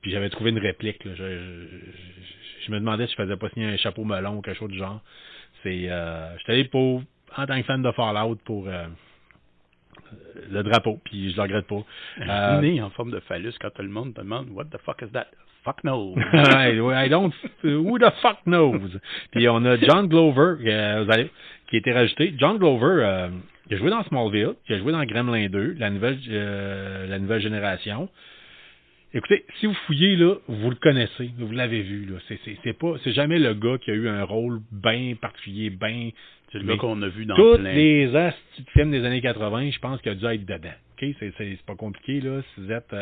Puis j'avais trouvé une réplique. Là. Je me demandais si je faisais pas signer un chapeau melon ou quelque chose du genre. J'étais allé en tant que fan de Fallout pour le drapeau, puis je le regrette pas. Né en forme de phallus, quand tout le monde te demande « What the fuck is that? » Fuck knows. I don't... Who the fuck knows? Puis on a John Glover qui a été rajouté. John Glover, il a joué dans Smallville, il a joué dans Gremlin 2, la nouvelle génération. Écoutez, si vous fouillez, là, vous le connaissez, vous l'avez vu. Là. C'est jamais le gars qui a eu un rôle bien particulier, bien... C'est le gars qu'on a vu dans tous plein... les films des années 80, je pense qu'il a dû être dedans. Okay? C'est pas compliqué, là. Si vous êtes...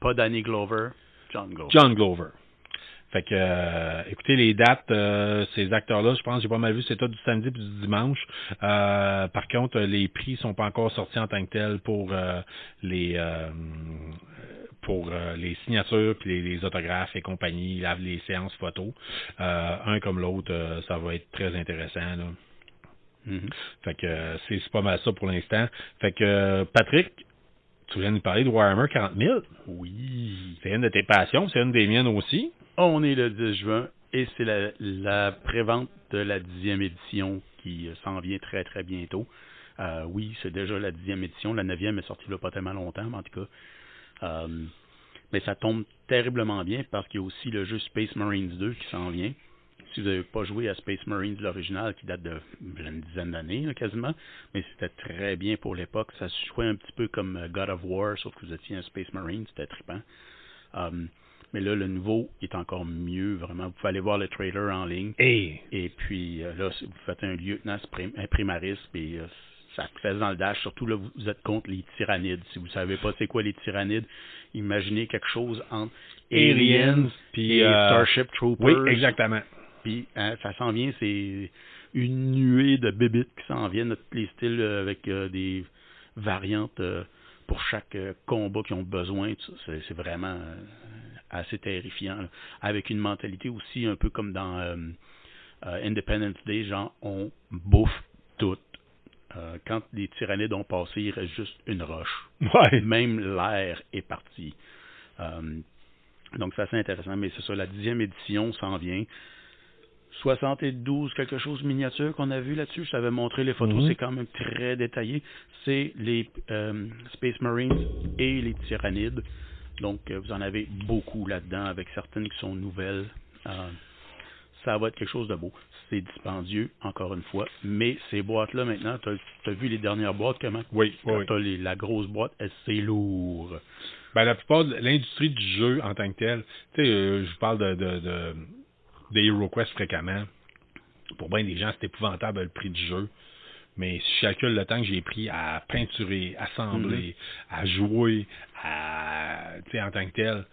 Pas Danny Glover, John Glover. Fait que, écoutez, les dates, ces acteurs-là, je pense que j'ai pas mal vu, c'est tout du samedi et du dimanche. Par contre, les prix sont pas encore sortis en tant que tels pour les signatures puis les autographes et compagnie, les séances photos. Un comme l'autre, ça va être très intéressant, là. Mm-hmm. Fait que c'est pas mal ça pour l'instant. Fait que, Patrick, tu viens de nous parler de Warhammer 40 000. Oui. C'est une de tes passions, c'est une des miennes aussi. On est le 10 juin et c'est la prévente de la 10e édition qui s'en vient très très bientôt. Oui, c'est déjà la 10e édition. La 9e est sortie là pas tellement longtemps, mais en tout cas. Mais ça tombe terriblement bien parce qu'il y a aussi le jeu Space Marines 2 qui s'en vient. Si vous n'avez pas joué à Space Marines, l'original, qui date d'une dizaine d'années, là, quasiment, mais c'était très bien pour l'époque. Ça se jouait un petit peu comme God of War, sauf que vous étiez un Space Marine, c'était trippant. Mais là, le nouveau est encore mieux, vraiment. Vous pouvez aller voir le trailer en ligne. Et puis, là, vous faites un lieutenant primaris, puis ça fait dans le dash. Surtout, là, vous êtes contre les tyrannides. Si vous ne savez pas c'est quoi les tyrannides, imaginez quelque chose entre Aliens puis et Starship Troopers. Oui, exactement. Puis ça s'en vient, c'est une nuée de bébites qui s'en viennent, tous les styles avec des variantes pour chaque combat qu'ils ont besoin. C'est vraiment assez terrifiant, là, avec une mentalité aussi un peu comme dans Independence Day, genre on bouffe tout. Quand les tyrannides ont passé, il reste juste une roche. Ouais. Même l'air est parti. Donc c'est assez intéressant, mais c'est ça, la 10e édition s'en vient. 72 quelque chose miniature qu'on a vu là-dessus. Je t'avais montré les photos, c'est quand même très détaillé. C'est les Space Marines et les tyrannides. Donc vous en avez beaucoup là-dedans, avec certaines qui sont nouvelles. Ça va être quelque chose de beau. C'est dispendieux, encore une fois. Mais ces boîtes-là, maintenant, tu as vu les dernières boîtes, comment? Oui. Quand tu as la grosse boîte, c'est lourd. Ben, la plupart de l'industrie du jeu en tant que telle, tu sais, je parle des HeroQuest fréquemment. Pour bien des gens, c'est épouvantable le prix du jeu. Mais si je calcule le temps que j'ai pris à peinturer, assembler, à jouer, tu sais, en tant que tel,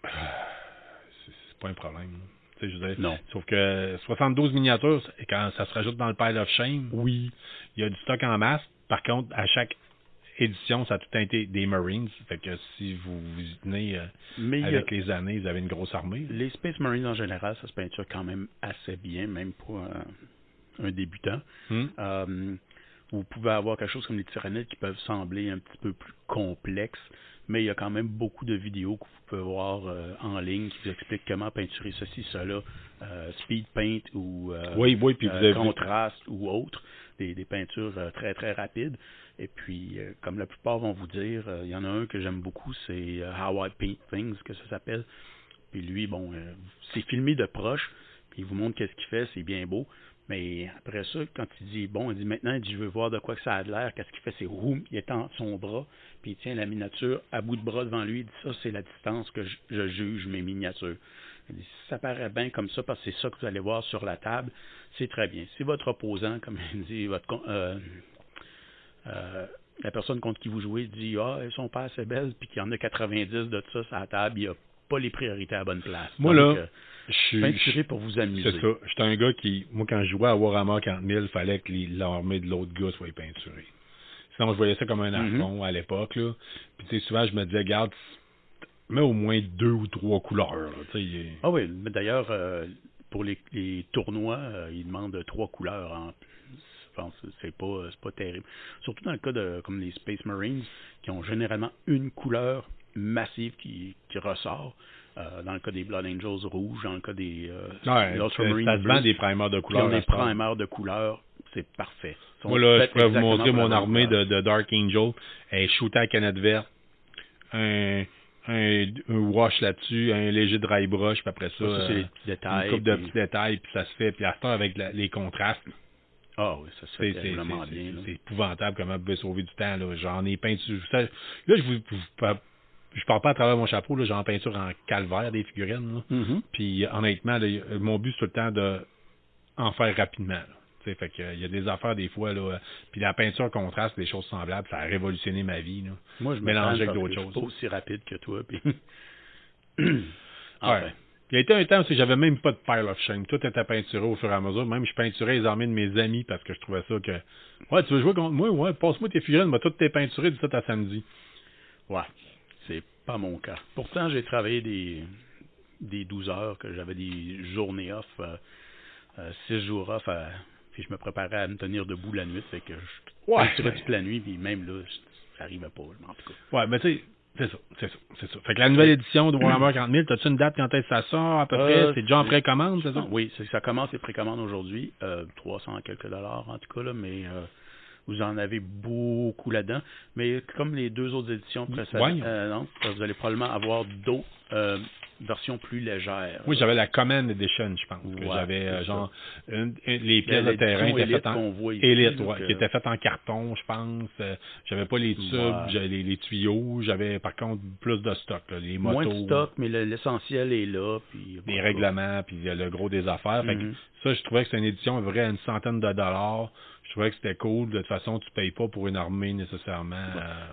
c'est pas un problème. Tu sais, je veux dire, non. sauf que 72 miniatures, quand ça se rajoute dans le Pile of Shame, oui, il y a du stock en masse. Par contre, à chaque édition, ça a tout été des Marines. Fait que si vous venez avec les années, vous avez une grosse armée. Les Space Marines, en général, ça se peinture quand même assez bien, même pour un débutant. Vous pouvez avoir quelque chose comme les tyrannides qui peuvent sembler un petit peu plus complexes, mais il y a quand même beaucoup de vidéos que vous pouvez voir en ligne qui vous expliquent comment peinturer ceci, cela, speed paint ou puis contraste ou autre, des peintures très très rapides. Et puis, comme la plupart vont vous dire, il y en a un que j'aime beaucoup, c'est How I Paint Things, que ça s'appelle. Puis lui, bon, c'est filmé de proche, puis il vous montre qu'est-ce qu'il fait, c'est bien beau. Mais après ça, quand il dit, bon, il dit maintenant, il dit, je veux voir de quoi que ça a l'air, qu'est-ce qu'il fait, c'est roum, il étend son bras, puis il tient la miniature à bout de bras devant lui, il dit, ça, c'est la distance que je juge mes miniatures. Il dit, si ça paraît bien comme ça, parce que c'est ça que vous allez voir sur la table, c'est très bien. Si votre opposant, comme il dit, la personne contre qui vous jouez dit, elles sont pas assez belles, puis qu'il y en a 90 de ça sur la table, il n'y a pas les priorités à la bonne place. Moi, donc, là, je suis peinturé pour vous amuser. C'est ça. J'étais un gars qui, moi, quand je jouais à Warhammer 40 000, il fallait que l'armée de l'autre gars soit peinturée. Sinon, je voyais ça comme un affront à l'époque, là. Puis, tu sais, souvent, je me disais, regarde, mets au moins 2 ou 3 couleurs, là, tu sais. Ah oui, mais d'ailleurs, pour les tournois, ils demandent 3 couleurs en plus. Je pense que c'est pas terrible. Surtout dans le cas de comme les Space Marines, qui ont généralement une couleur massive qui ressort. Dans le cas des Blood Angels rouges, dans le cas des Ultramarines ça se vend des primers de couleurs. Des primers de couleurs, c'est parfait. Moi, là, je pourrais vous montrer mon armée de Dark Angel. Elle est shootée à canette verte. Un wash là-dessus, un léger dry brush, puis après ça, c'est les petits détails, une couple de petits détails, puis ça se fait. Puis à ce temps, avec les contrastes, ah oui, ça se fait vraiment bien. C'est épouvantable comment vous pouvez sauver du temps. Là. J'en ai peinture. Là, je parle pas à travers mon chapeau, là, j'en peinture en calvaire des figurines. Puis honnêtement, là, mon but c'est tout le temps de en faire rapidement. Là. Fait que il y a des affaires des fois, là. Puis la peinture contraste, des choses semblables, ça a révolutionné ma vie. Là. Moi, je mélangeais avec d'autres choses. Je suis pas aussi rapide que toi. Puis... ouais. Il y a été un temps où j'avais même pas de pile of shame. Tout était peinturé au fur et à mesure. Même je peinturais les armées de mes amis parce que je trouvais ça que... Ouais, tu veux jouer contre moi? Ouais, passe-moi tes figurines, toutes tes peinturées, dis ça à samedi. Ouais, c'est pas mon cas. Pourtant, j'ai travaillé des 12 heures, que j'avais des journées off, 6 jours off, puis je me préparais à me tenir debout la nuit, fait que je peinturais toute la nuit, puis même là, ça arrivait pas, en tout cas. Ouais, mais tu sais... C'est ça. Fait que la nouvelle édition de Warhammer 40 000, t'as-tu une date quand est-ce que ça sort à peu près? C'est déjà en précommande, c'est ça? Oui, ça commence les précommandes aujourd'hui. 300 quelques dollars en tout cas, là, mais vous en avez beaucoup là-dedans. Mais comme les 2 autres éditions précédentes, vous allez probablement avoir d'autres versions plus légères. Oui, j'avais la Command Edition, je pense. Que j'avais genre les pièces de terrain étaient faites en Elite, qui étaient faites en carton, je pense. J'avais pas les tubes, j'avais les tuyaux, j'avais par contre plus de stock, là, les motos. Moins de stock, mais l'essentiel est là. Puis, les règlements, puis le gros des affaires. Fait que ça, je trouvais que c'est une édition vraie à une centaine de dollars. Je trouvais que c'était cool. De toute façon, tu payes pas pour une armée nécessairement.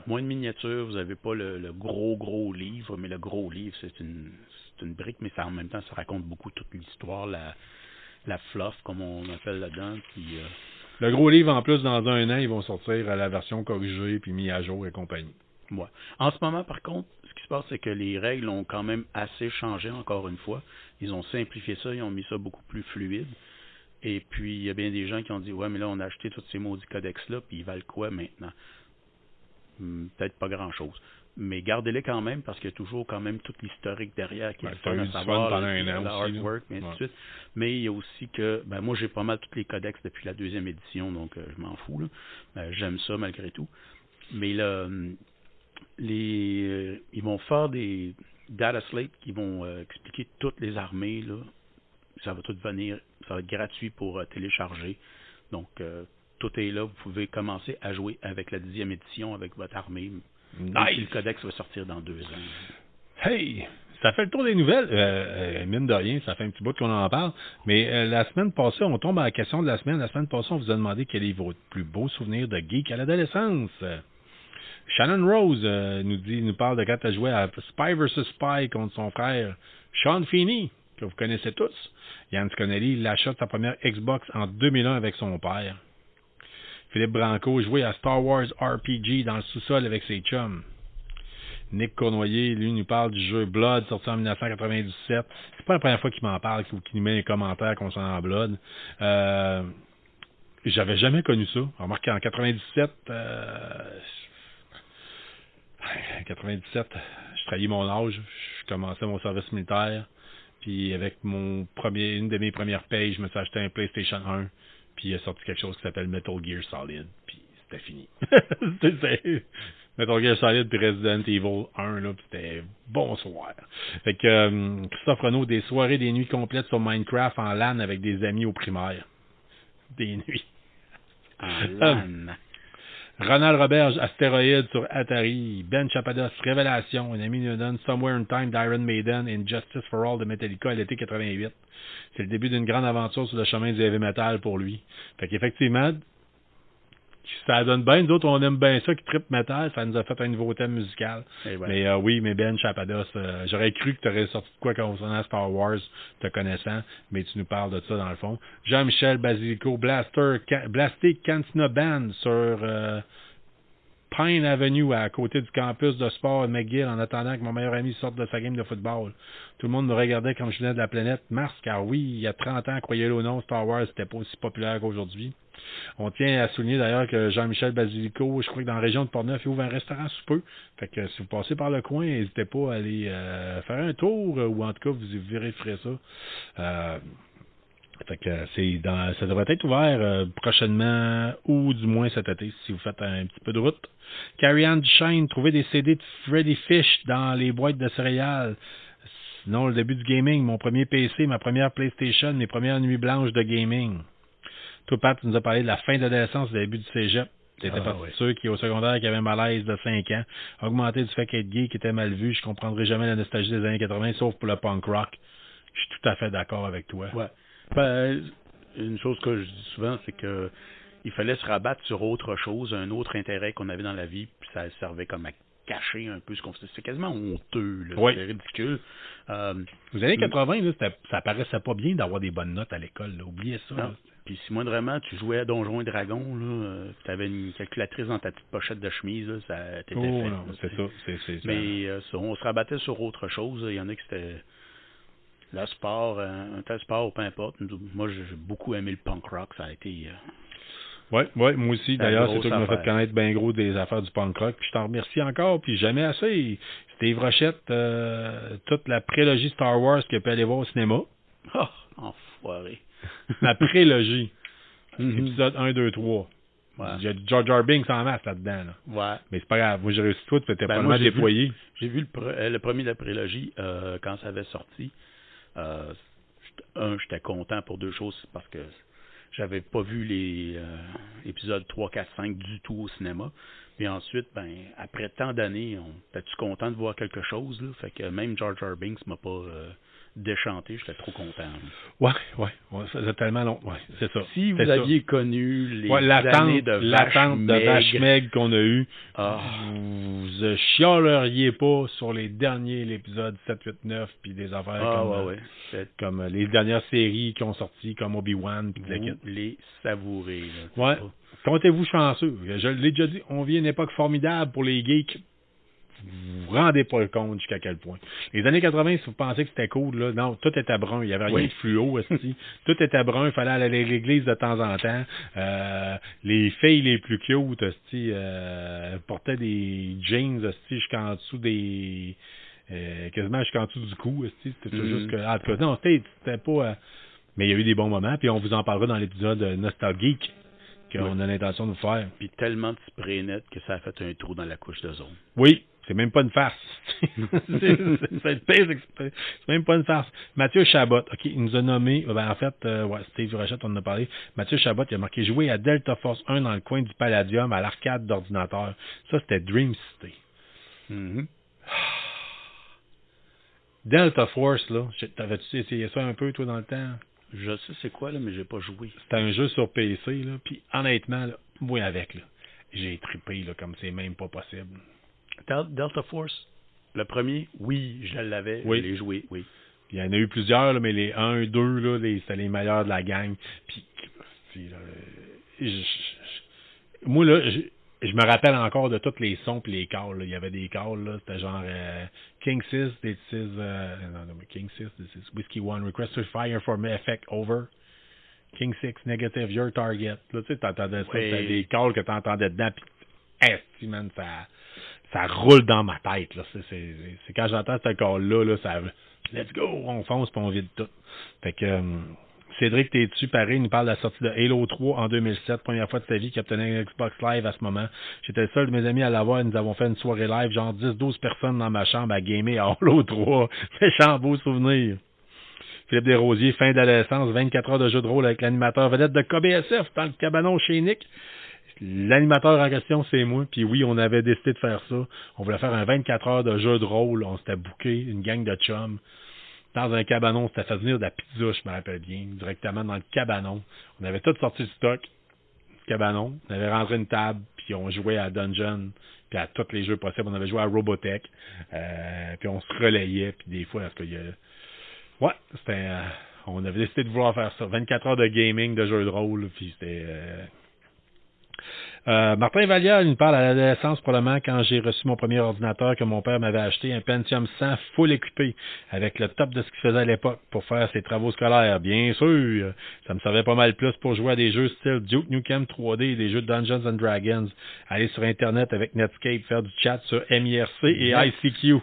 Moins de miniatures, vous n'avez pas le gros livre, mais le gros livre, c'est une brique, mais ça en même temps, ça raconte beaucoup toute l'histoire, la fluff, comme on appelle là-dedans. Puis, le gros livre, en plus, dans un an, ils vont sortir à la version corrigée, puis mis à jour et compagnie. Ouais. En ce moment, par contre, ce qui se passe, c'est que les règles ont quand même assez changé, encore une fois. Ils ont simplifié ça, ils ont mis ça beaucoup plus fluide. Et puis, il y a bien des gens qui ont dit, ouais, mais là, on a acheté tous ces maudits codex-là, puis ils valent quoi maintenant? Peut-être pas grand-chose. Mais gardez-les quand même, parce qu'il y a toujours quand même tout l'historique derrière qui est le fun à savoir, le artwork, et ainsi de suite. Mais il y a aussi que, moi, j'ai pas mal tous les codex depuis la 2e édition, donc je m'en fous, là. J'aime ça malgré tout. Mais là, ils vont faire des data slates qui vont expliquer toutes les armées, là. Ça va tout venir, ça va être gratuit pour télécharger. Donc, tout est là. Vous pouvez commencer à jouer avec la 10e édition, avec votre armée. Nice. Et le codex va sortir dans 2 ans. Hey! Ça fait le tour des nouvelles. Mine de rien, ça fait un petit bout qu'on en parle. Mais la semaine passée, on tombe à la question de la semaine. La semaine passée, on vous a demandé quel est votre plus beau souvenir de geek à l'adolescence. Shannon Rose nous parle de quand elle jouait à Spy vs. Spy contre son frère Sean Feeney, que vous connaissez tous. Yann Connelly l'achat de sa première Xbox en 2001 avec son père. Philippe Branco jouait à Star Wars RPG dans le sous-sol avec ses chums. Nick Cournoyer, lui, nous parle du jeu Blood sorti en 1997. C'est pas la première fois qu'il m'en parle ou qu'il nous met les commentaires concernant Blood. J'avais jamais connu ça. Remarquez, en 97, 97, je trahis mon âge. Je commençais mon service militaire. Puis avec une de mes premières payes, je me suis acheté un PlayStation 1. Puis il a sorti quelque chose qui s'appelle Metal Gear Solid. Puis c'était fini. Metal Gear Solid puis Resident Evil 1, là, puis c'était bonsoir. Fait que Christophe Renaud, des soirées, des nuits complètes sur Minecraft en LAN avec des amis au primaire. Des nuits. En LAN. Ronald Roberge, Astéroïde sur Atari. Ben Chapados, Révélation. Un ami nous donne Somewhere in Time d'Iron Maiden et Justice for All de Metallica à l'été 88. C'est le début d'une grande aventure sur le chemin du heavy metal pour lui. Fait qu'effectivement, ça donne bien. Nous autres, on aime bien ça qui trippe metal. Ça nous a fait un nouveau thème musical. Ouais. Mais oui, mais Ben Chapados, j'aurais cru que tu aurais sorti de quoi concernant Star Wars, te connaissant, mais tu nous parles de ça dans le fond. Jean-Michel Basilico, Blasté Cantina Band sur Pine Avenue à côté du campus de sport de McGill en attendant que mon meilleur ami sorte de sa game de football. Tout le monde me regardait comme je venais de la planète Mars, car oui, il y a 30 ans, croyez-le ou non, Star Wars n'était pas aussi populaire qu'aujourd'hui. On tient à souligner d'ailleurs que Jean-Michel Basilico, je crois que dans la région de Portneuf, il ouvre un restaurant sous peu. Fait que si vous passez par le coin, n'hésitez pas à aller faire un tour, ou en tout cas, vous vérifierez ça. Fait que ça devrait être ouvert prochainement, ou du moins cet été, si vous faites un petit peu de route. Carrie-Anne Duchesne, trouver des CD de Freddy Fish dans les boîtes de céréales. Sinon, le début du gaming, mon premier PC, ma première PlayStation, mes premières nuits blanches de gaming. Toi, Pat, tu nous as parlé de la fin de l'adolescence, du début du cégep. T'étais parti de ceux qui, au secondaire, qui avaient un malaise de 5 ans. Augmenté du fait qu'être gay, qui était mal vu. Je comprendrai jamais la nostalgie des années 80, sauf pour le punk rock. Je suis tout à fait d'accord avec toi. Ouais. Une chose que je dis souvent, c'est que il fallait se rabattre sur autre chose, un autre intérêt qu'on avait dans la vie, puis ça servait comme à cacher un peu ce qu'on faisait. C'est quasiment honteux, là. C'est ridicule. Aux années 80, là, ça paraissait pas bien d'avoir des bonnes notes à l'école. Là. Oubliez ça. Là. Puis si moindrement tu jouais à Donjons et Dragons, là, tu avais une calculatrice dans ta petite pochette de chemise, là, ça t'était fait. Non, là, c'est ça. Mais on se rabattait sur autre chose. Il y en a qui c'était le sport, un tel sport, peu importe. Moi, j'ai beaucoup aimé le punk rock. Ça a été... Ouais, moi aussi. D'ailleurs, c'est toi qui m'as fait connaître bien gros des affaires du punk rock. Puis je t'en remercie encore. Puis jamais assez. Steve Rochette, toute la prélogie Star Wars que peut aller voir au cinéma. Oh, enfoiré. La prélogie. Épisode 1, 2, 3. Ouais. Il y a du Jar Jar Binks en masse là-dedans. Là. Ouais. Mais c'est pas grave. Moi, j'ai réussi tout. Tu étais probablement déployé. J'ai vu le premier de la prélogie quand ça avait sorti. J'étais content pour deux choses. Parce que j'avais pas vu les épisodes 3, 4, 5 du tout au cinéma. Puis ensuite, après tant d'années, on était-tu content de voir quelque chose, là? Fait que même Jar Jar Binks m'a pas déchanté, j'étais trop content. Ouais, ça faisait tellement long. Ouais, c'est ça. Si vous aviez connu les années de vache maigre qu'on a eues, vous chialeriez pas sur les derniers, l'épisode 7, 8, 9, puis des affaires comme les dernières séries qui ont sorti, comme Obi-Wan, puis les savourer. Ouais. Comptez-vous chanceux. Je l'ai déjà dit, on vit une époque formidable pour les geeks. vous vous rendez pas compte jusqu'à quel point. Les années 80, si vous pensez que c'était cool, là, non, tout était brun. Il n'y avait rien de fluo, aussi. Tout était brun. Il fallait aller à l'église de temps en temps. Les filles les plus cute, aussi, portaient des jeans, aussi, jusqu'en dessous des... quasiment jusqu'en dessous du cou, aussi. C'était juste que... En tout cas, non, c'était pas... mais il y a eu des bons moments, puis on vous en parlera dans l'épisode Nostalgeek qu'on a l'intention de vous faire. Puis tellement de spray net que ça a fait un trou dans la couche d'ozone. Oui, c'est même pas une farce. c'est pire, c'est même pas une farce. Mathieu Chabot, OK, il nous a nommé, en fait, Steve Rochette, on en a parlé. Mathieu Chabot, il a marqué jouer à Delta Force 1 dans le coin du Palladium à l'arcade d'ordinateur. Ça, c'était Dream City. Delta Force, là, t'avais-tu essayé ça un peu, toi, dans le temps? Je sais c'est quoi, là, mais j'ai pas joué. C'était un jeu sur PC, là, puis honnêtement, là, moi avec, là, j'ai trippé, là, comme c'est même pas possible. Delta Force, le premier, oui, je l'avais, je l'ai joué, oui. Il y en a eu plusieurs, là, mais les 1, 2, là, c'était les meilleurs de la gang. Puis là, moi, là, je me rappelle encore de tous les sons et les calls. Il y avait des calls, là, c'était genre King 6, this is King 6, this is Whiskey 1, request to fire for effect over. King 6, negative, your target. Là, tu sais, t'entendais ça, c'était des calls que t'entendais dedans, puis man, ça roule dans ma tête, là. C'est quand j'entends ce call-là, ça... Let's go! On fonce puis on vide tout. Fait que... Cédric, t'es dessus, pareil, il nous parle de la sortie de Halo 3 en 2007, première fois de sa vie qu'il obtenait un Xbox Live à ce moment. J'étais le seul de mes amis à l'avoir et nous avons fait une soirée live, genre 10-12 personnes dans ma chambre à gamer à Halo 3. Méchant beau souvenir. Philippe Desrosiers, fin d'adolescence, 24 heures de jeu de rôle avec l'animateur vedette de KBSF dans le cabanon chez Nick. L'animateur en question, c'est moi. Puis oui, on avait décidé de faire ça. On voulait faire un 24 heures de jeu de rôle. On s'était booké, une gang de chums. Dans un cabanon, c'était fait venir de la pizza, je me rappelle bien, directement dans le cabanon. On avait tout sorti du stock du cabanon. On avait rentré une table, puis on jouait à Dungeon, puis à tous les jeux possibles. On avait joué à Robotech, puis on se relayait, puis des fois, parce qu'il y a... Ouais, c'était... on avait décidé de vouloir faire ça. 24 heures de gaming, de jeux de rôle, puis c'était... Martin Vallière, il nous parle à l'adolescence probablement quand j'ai reçu mon premier ordinateur que mon père m'avait acheté, un Pentium 100 full équipé avec le top de ce qu'il faisait à l'époque pour faire ses travaux scolaires. Bien sûr, ça me servait pas mal plus pour jouer à des jeux style Duke Nukem 3D, des jeux de Dungeons and Dragons, aller sur Internet avec Netscape, faire du chat sur MIRC et ICQ.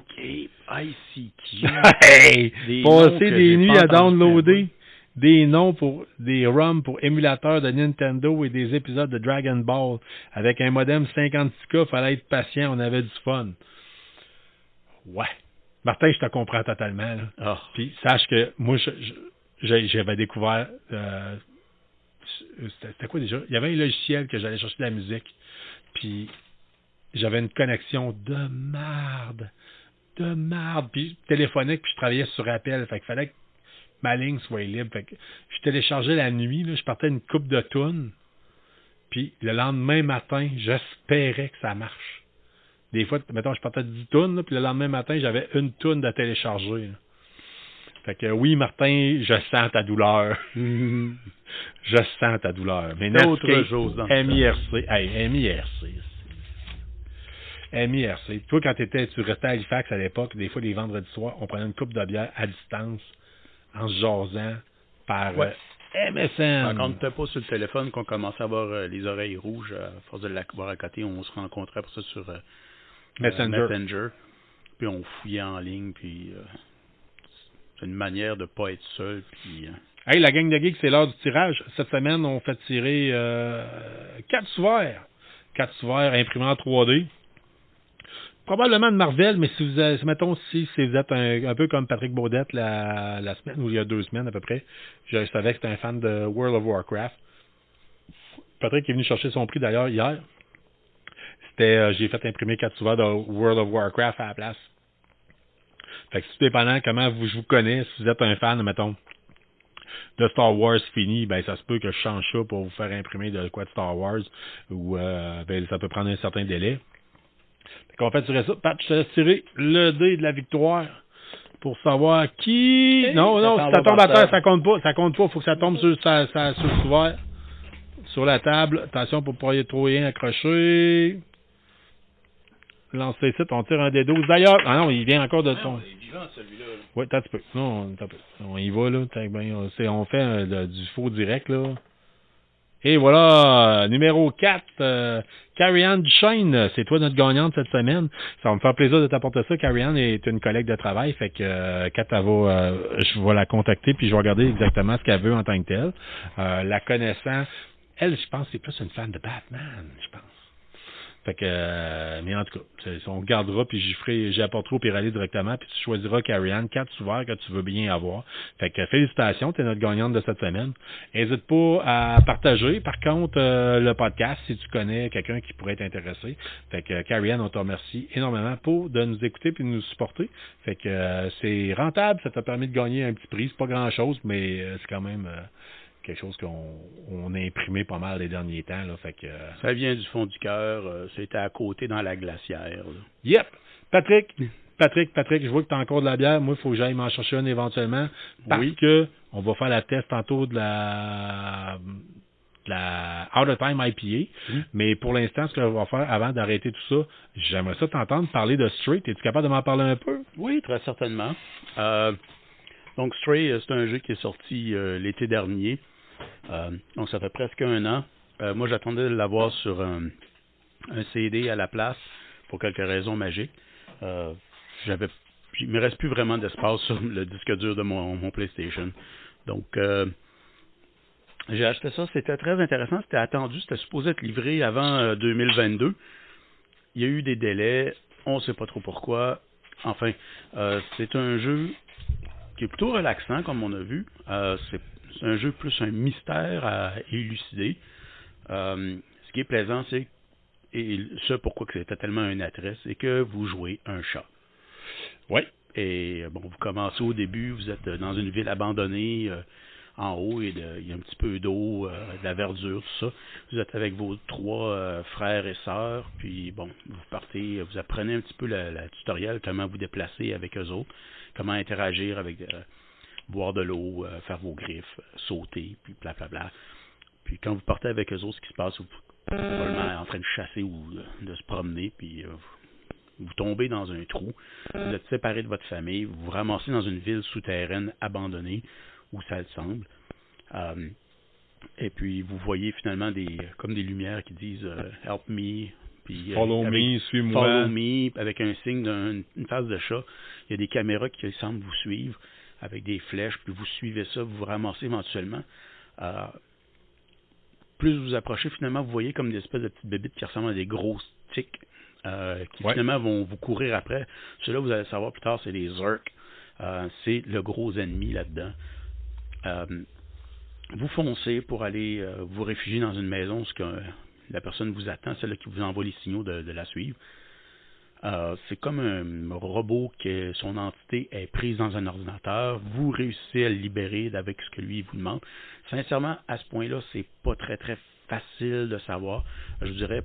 ICQ. Hey! Passer des nuits à downloader des noms pour des ROM pour émulateurs de Nintendo et des épisodes de Dragon Ball. Avec un modem 56K, fallait être patient, on avait du fun. Ouais. Martin, je te comprends totalement. Là. Oh. Puis sache que moi, j'avais découvert... c'était quoi déjà? Il y avait un logiciel que j'allais chercher de la musique. Puis j'avais une connexion de marde. Puis téléphonique, puis je travaillais sur appel. Fait qu'il fallait que ma ligne soit libre. Fait que je téléchargeais la nuit, là, je partais une coupe de tunes, puis le lendemain matin, j'espérais que ça marche. Des fois, mettons, je partais de 10 tunes, puis le lendemain matin, j'avais une tune à télécharger. Là. Fait que oui, Martin, je sens ta douleur. Je sens ta douleur. Mais d'autres choses dans MIRC. Hey, MIRC. Toi, quand tu restais à Halifax à l'époque, des fois, les vendredis soirs, on prenait une coupe de bière à distance, en se jasant par MSN. Quand on n'était pas sur le téléphone, qu'on commençait à avoir les oreilles rouges, à force de l'avoir à côté, on se rencontrait pour ça sur Messenger. Puis on fouillait en ligne, puis c'est une manière de ne pas être seul. Puis, Hey, la gang de geeks, c'est l'heure du tirage. Cette semaine, on fait tirer 4 sous-verts. 4 sous-verts imprimés en 3D. Probablement de Marvel, mais si vous êtes, mettons, si vous êtes un peu comme Patrick Baudette la semaine, ou il y a 2 semaines à peu près, je savais que c'était un fan de World of Warcraft. Patrick est venu chercher son prix d'ailleurs hier. J'ai fait imprimer 4 sous-verts de World of Warcraft à la place. Fait que tout dépendant comment je vous connais, si vous êtes un fan, mettons, de Star Wars fini, ben ça se peut que je change ça pour vous faire imprimer de quoi de Star Wars, ou ben ça peut prendre un certain délai. Fait qu'on fait tirer ça. Pat, je te laisse tirer le dé de la victoire pour savoir qui... Non, si ça tombe à terre, ça compte pas. Ça compte pas, il faut que ça tombe sur le couvert. Sur la table. Attention pour ne pas y trop rien accrocher. lance les sites, on tire un des 12. D'ailleurs, ah non, il vient encore de ton... Il est vivant, celui-là. Oui, t'as un petit peu. Non, t'as un peu. On y va, là. On fait du faux direct, là. Et voilà, numéro 4, Carrie-Anne Duchesne, c'est toi notre gagnante cette semaine. Ça va me faire plaisir de t'apporter ça. Carrie-Anne est une collègue de travail, fait que Kat, je vais la contacter puis je vais regarder exactement ce qu'elle veut en tant que telle. La connaissant, elle, je pense que c'est plus une fan de Batman, je pense. Fait que, mais en tout cas, on regardera, puis j'apporterai au Pirelli directement, puis tu choisiras Carrie-Anne, 4 ouverts que tu veux bien avoir. Fait que félicitations, tu es notre gagnante de cette semaine. N'hésite pas à partager, par contre, le podcast si tu connais quelqu'un qui pourrait être intéressé. Fait que Carrie-Anne, on te remercie énormément de nous écouter puis de nous supporter. Fait que c'est rentable, ça t'a permis de gagner un petit prix. C'est pas grand-chose, mais c'est quand même... quelque chose qu'on a imprimé pas mal les derniers temps. Là, fait que, ça vient du fond du cœur. C'était à côté dans la glacière. Là. Yep! Patrick, je vois que tu as encore de la bière. Moi, il faut que j'aille m'en chercher une éventuellement. Parce que on va faire la test tantôt de la Out of Time IPA. Mais pour l'instant, ce que je vais faire avant d'arrêter tout ça, j'aimerais ça t'entendre parler de Stray. Es-tu capable de m'en parler un peu? Oui, très certainement. Donc, Stray, c'est un jeu qui est sorti l'été dernier. Donc, ça fait presque 1 an. Moi, j'attendais de l'avoir sur un CD à la place pour quelques raisons magiques. Il me reste plus vraiment d'espace sur le disque dur de mon PlayStation. Donc, j'ai acheté ça. C'était très intéressant. C'était attendu. C'était supposé être livré avant 2022. Il y a eu des délais. On ne sait pas trop pourquoi. Enfin, c'est un jeu qui est plutôt relaxant, comme on a vu. C'est un jeu plus un mystère à élucider. Ce qui est plaisant, c'est, et ce pourquoi que c'était tellement un attrait, c'est que vous jouez un chat. Oui. Et bon, vous commencez au début, vous êtes dans une ville abandonnée, en haut, il y a un petit peu d'eau, de la verdure, tout ça. Vous êtes avec vos 3 frères et sœurs, puis bon, vous apprenez un petit peu la tutoriel, comment vous déplacer avec eux autres, comment interagir avec, boire de l'eau, faire vos griffes, sauter, puis blablabla. Puis quand vous partez avec eux autres, ce qui se passe, vous êtes probablement en train de chasser ou de se promener, puis vous tombez dans un trou, vous êtes séparés de votre famille, vous vous ramassez dans une ville souterraine abandonnée, où ça le semble. Et puis vous voyez finalement comme des lumières qui disent Help me, puis Follow me, suis-moi. Follow me, avec un signe d'une face de chat. Il y a des caméras qui semblent vous suivre avec des flèches, puis vous suivez ça, vous vous ramassez éventuellement. Plus vous approchez, finalement, vous voyez comme des espèces de petites bébites qui ressemblent à des gros sticks qui finalement vont vous courir après. Ceux-là, vous allez savoir plus tard, c'est les Zerk. C'est le gros ennemi là-dedans. Vous foncez pour aller vous réfugier dans une maison, ce que la personne vous attend, celle qui vous envoie les signaux de la suivre. C'est comme un robot que son entité est prise dans un ordinateur. Vous réussissez à le libérer avec ce que lui vous demande. Sincèrement, à ce point-là, c'est pas très très facile de savoir. Je vous dirais,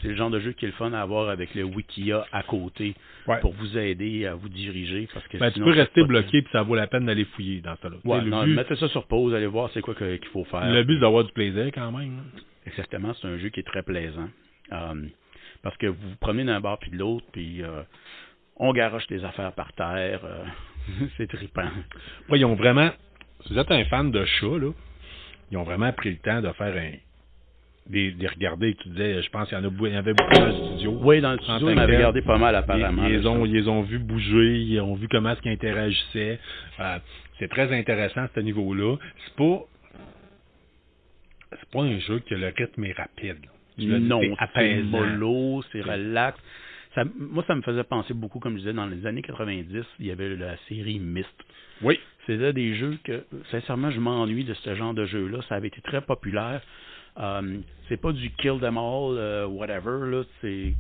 c'est le genre de jeu qui est le fun à avoir avec le Wikia à côté pour vous aider à vous diriger. Parce que sinon, tu peux rester bloqué puis ça vaut la peine d'aller fouiller dans ça. Mettez ça sur pause, allez voir c'est quoi qu'il faut faire. Le but, c'est d'avoir du plaisir quand même. Exactement, c'est un jeu qui est très plaisant. Parce que vous vous promenez d'un bord puis de l'autre, puis on garoche des affaires par terre. C'est trippant. Ouais, ils ont vraiment... Si vous êtes un fan de chat, là, ils ont vraiment pris le temps de faire des regarder. Tu disais, je pense qu'il y en avait beaucoup dans le studio. Oui, dans le studio, on avait regardé pas mal apparemment. Ils les ont vus bouger, ils ont vu comment est-ce qu'ils interagissaient. C'est très intéressant à ce niveau-là. C'est pas un jeu que le rythme est rapide. Non, c'est mollo, c'est relax. Moi, ça me faisait penser beaucoup, comme je disais, dans les années 90, il y avait la série Myst. Oui. C'était des jeux que, sincèrement, je m'ennuie de ce genre de jeu-là. Ça avait été très populaire. C'est pas du kill them all, whatever, là. C'est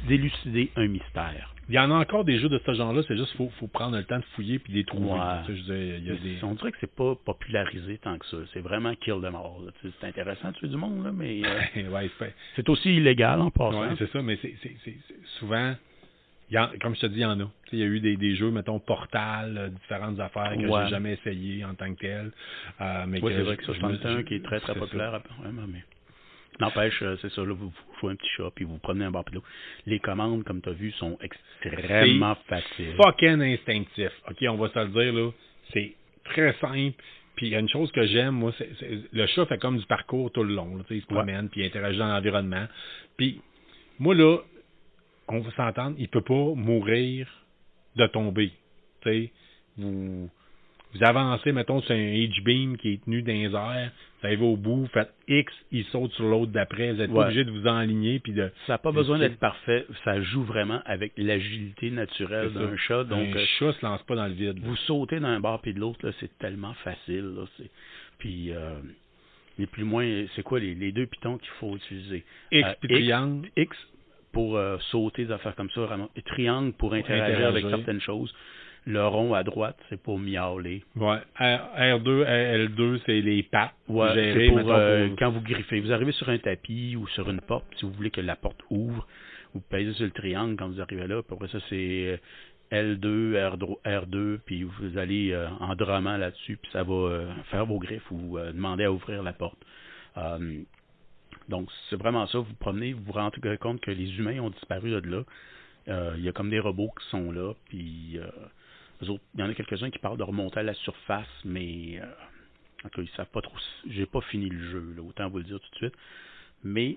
d'élucider un mystère. Il y en a encore des jeux de ce genre-là, c'est juste qu'il faut prendre le temps de fouiller puis les trouver. Ouais. On dirait que c'est pas popularisé tant que ça. C'est vraiment kill them all. C'est intéressant de tuer du monde, là, mais c'est aussi illégal en passant. Oui, c'est ça, mais c'est souvent, comme je te dis, il y en a. Il y a eu des jeux, mettons, Portal, différentes affaires que j'ai jamais essayé en tant que tel. C'est vrai que ça, c'est un qui est très très populaire apparemment, mais... N'empêche, c'est ça, là, vous jouez un petit chat, puis vous prenez un bar, puis l'autre. Les commandes, comme tu as vu, sont extrêmement faciles. Fucking instinctif. OK, on va se le dire, là. C'est très simple. Puis il y a une chose que j'aime, moi, le chat fait comme du parcours tout le long. Là, il se promène, puis il interagit dans l'environnement. Puis moi, là, on va s'entendre, il peut pas mourir de tomber. Tu sais, vous avancez, mettons, sur un H-beam qui est tenu dans les airs, vous arrivez au bout, vous faites X, il saute sur l'autre d'après, vous n'êtes pas obligé de vous enligner. Puis ça n'a pas besoin d'être parfait, ça joue vraiment avec l'agilité naturelle d'un chat. Donc, un chat se lance pas dans le vide. Vous sautez d'un bord puis de l'autre, là, c'est tellement facile. Là, puis, les plus moins, c'est quoi les deux pitons qu'il faut utiliser? X puis triangle. X pour sauter, des affaires comme ça, vraiment. Et triangle pour interagir avec certaines choses. Le rond à droite, c'est pour miauler. Ouais. R2, L2, c'est les pattes. Ouais, c'est pour quand vous griffez. Vous arrivez sur un tapis ou sur une porte, si vous voulez que la porte ouvre, vous pèsez sur le triangle quand vous arrivez là. Puis après ça, c'est L2, R2, puis vous allez en drummant là-dessus, puis ça va faire vos griffes ou demander à ouvrir la porte. Donc, c'est vraiment ça. Vous promenez, vous vous rendez compte que les humains ont disparu de là. Il y a comme des robots qui sont là, puis eux autres, il y en a quelques-uns qui parlent de remonter à la surface, mais en tout cas, ils savent pas trop. J'ai pas fini le jeu, là, autant vous le dire tout de suite. Mais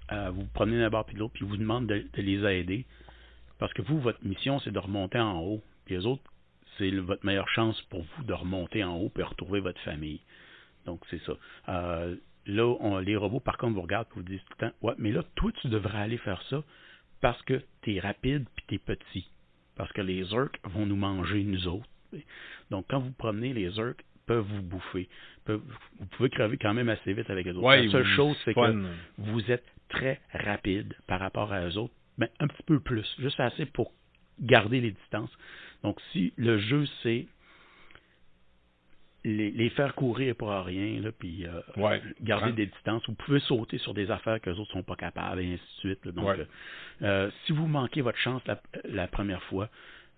vous prenez d'un bord puis de l'autre, puis ils vous demandent de les aider. Parce que vous, votre mission, c'est de remonter en haut. Puis les autres, c'est votre meilleure chance pour vous de remonter en haut et retrouver votre famille. Donc, c'est ça. Là, les robots, par contre, vous regardent et vous disent tout le temps, ouais, mais là, toi, tu devrais aller faire ça parce que tu es rapide puis tu es petit. Parce que les Zurks vont nous manger, nous autres. Donc, quand vous promenez, les Zurks peuvent vous bouffer. Vous pouvez crever quand même assez vite avec eux autres. Ouais, la seule chose, c'est que vous êtes très rapide par rapport à eux autres. Mais un petit peu plus, juste assez pour garder les distances. Donc, si le jeu, c'est les faire courir pour rien, là, puis garder des distances, vous pouvez sauter sur des affaires que les autres ne sont pas capables, et ainsi de suite. Là. Donc, si vous manquez votre chance la première fois,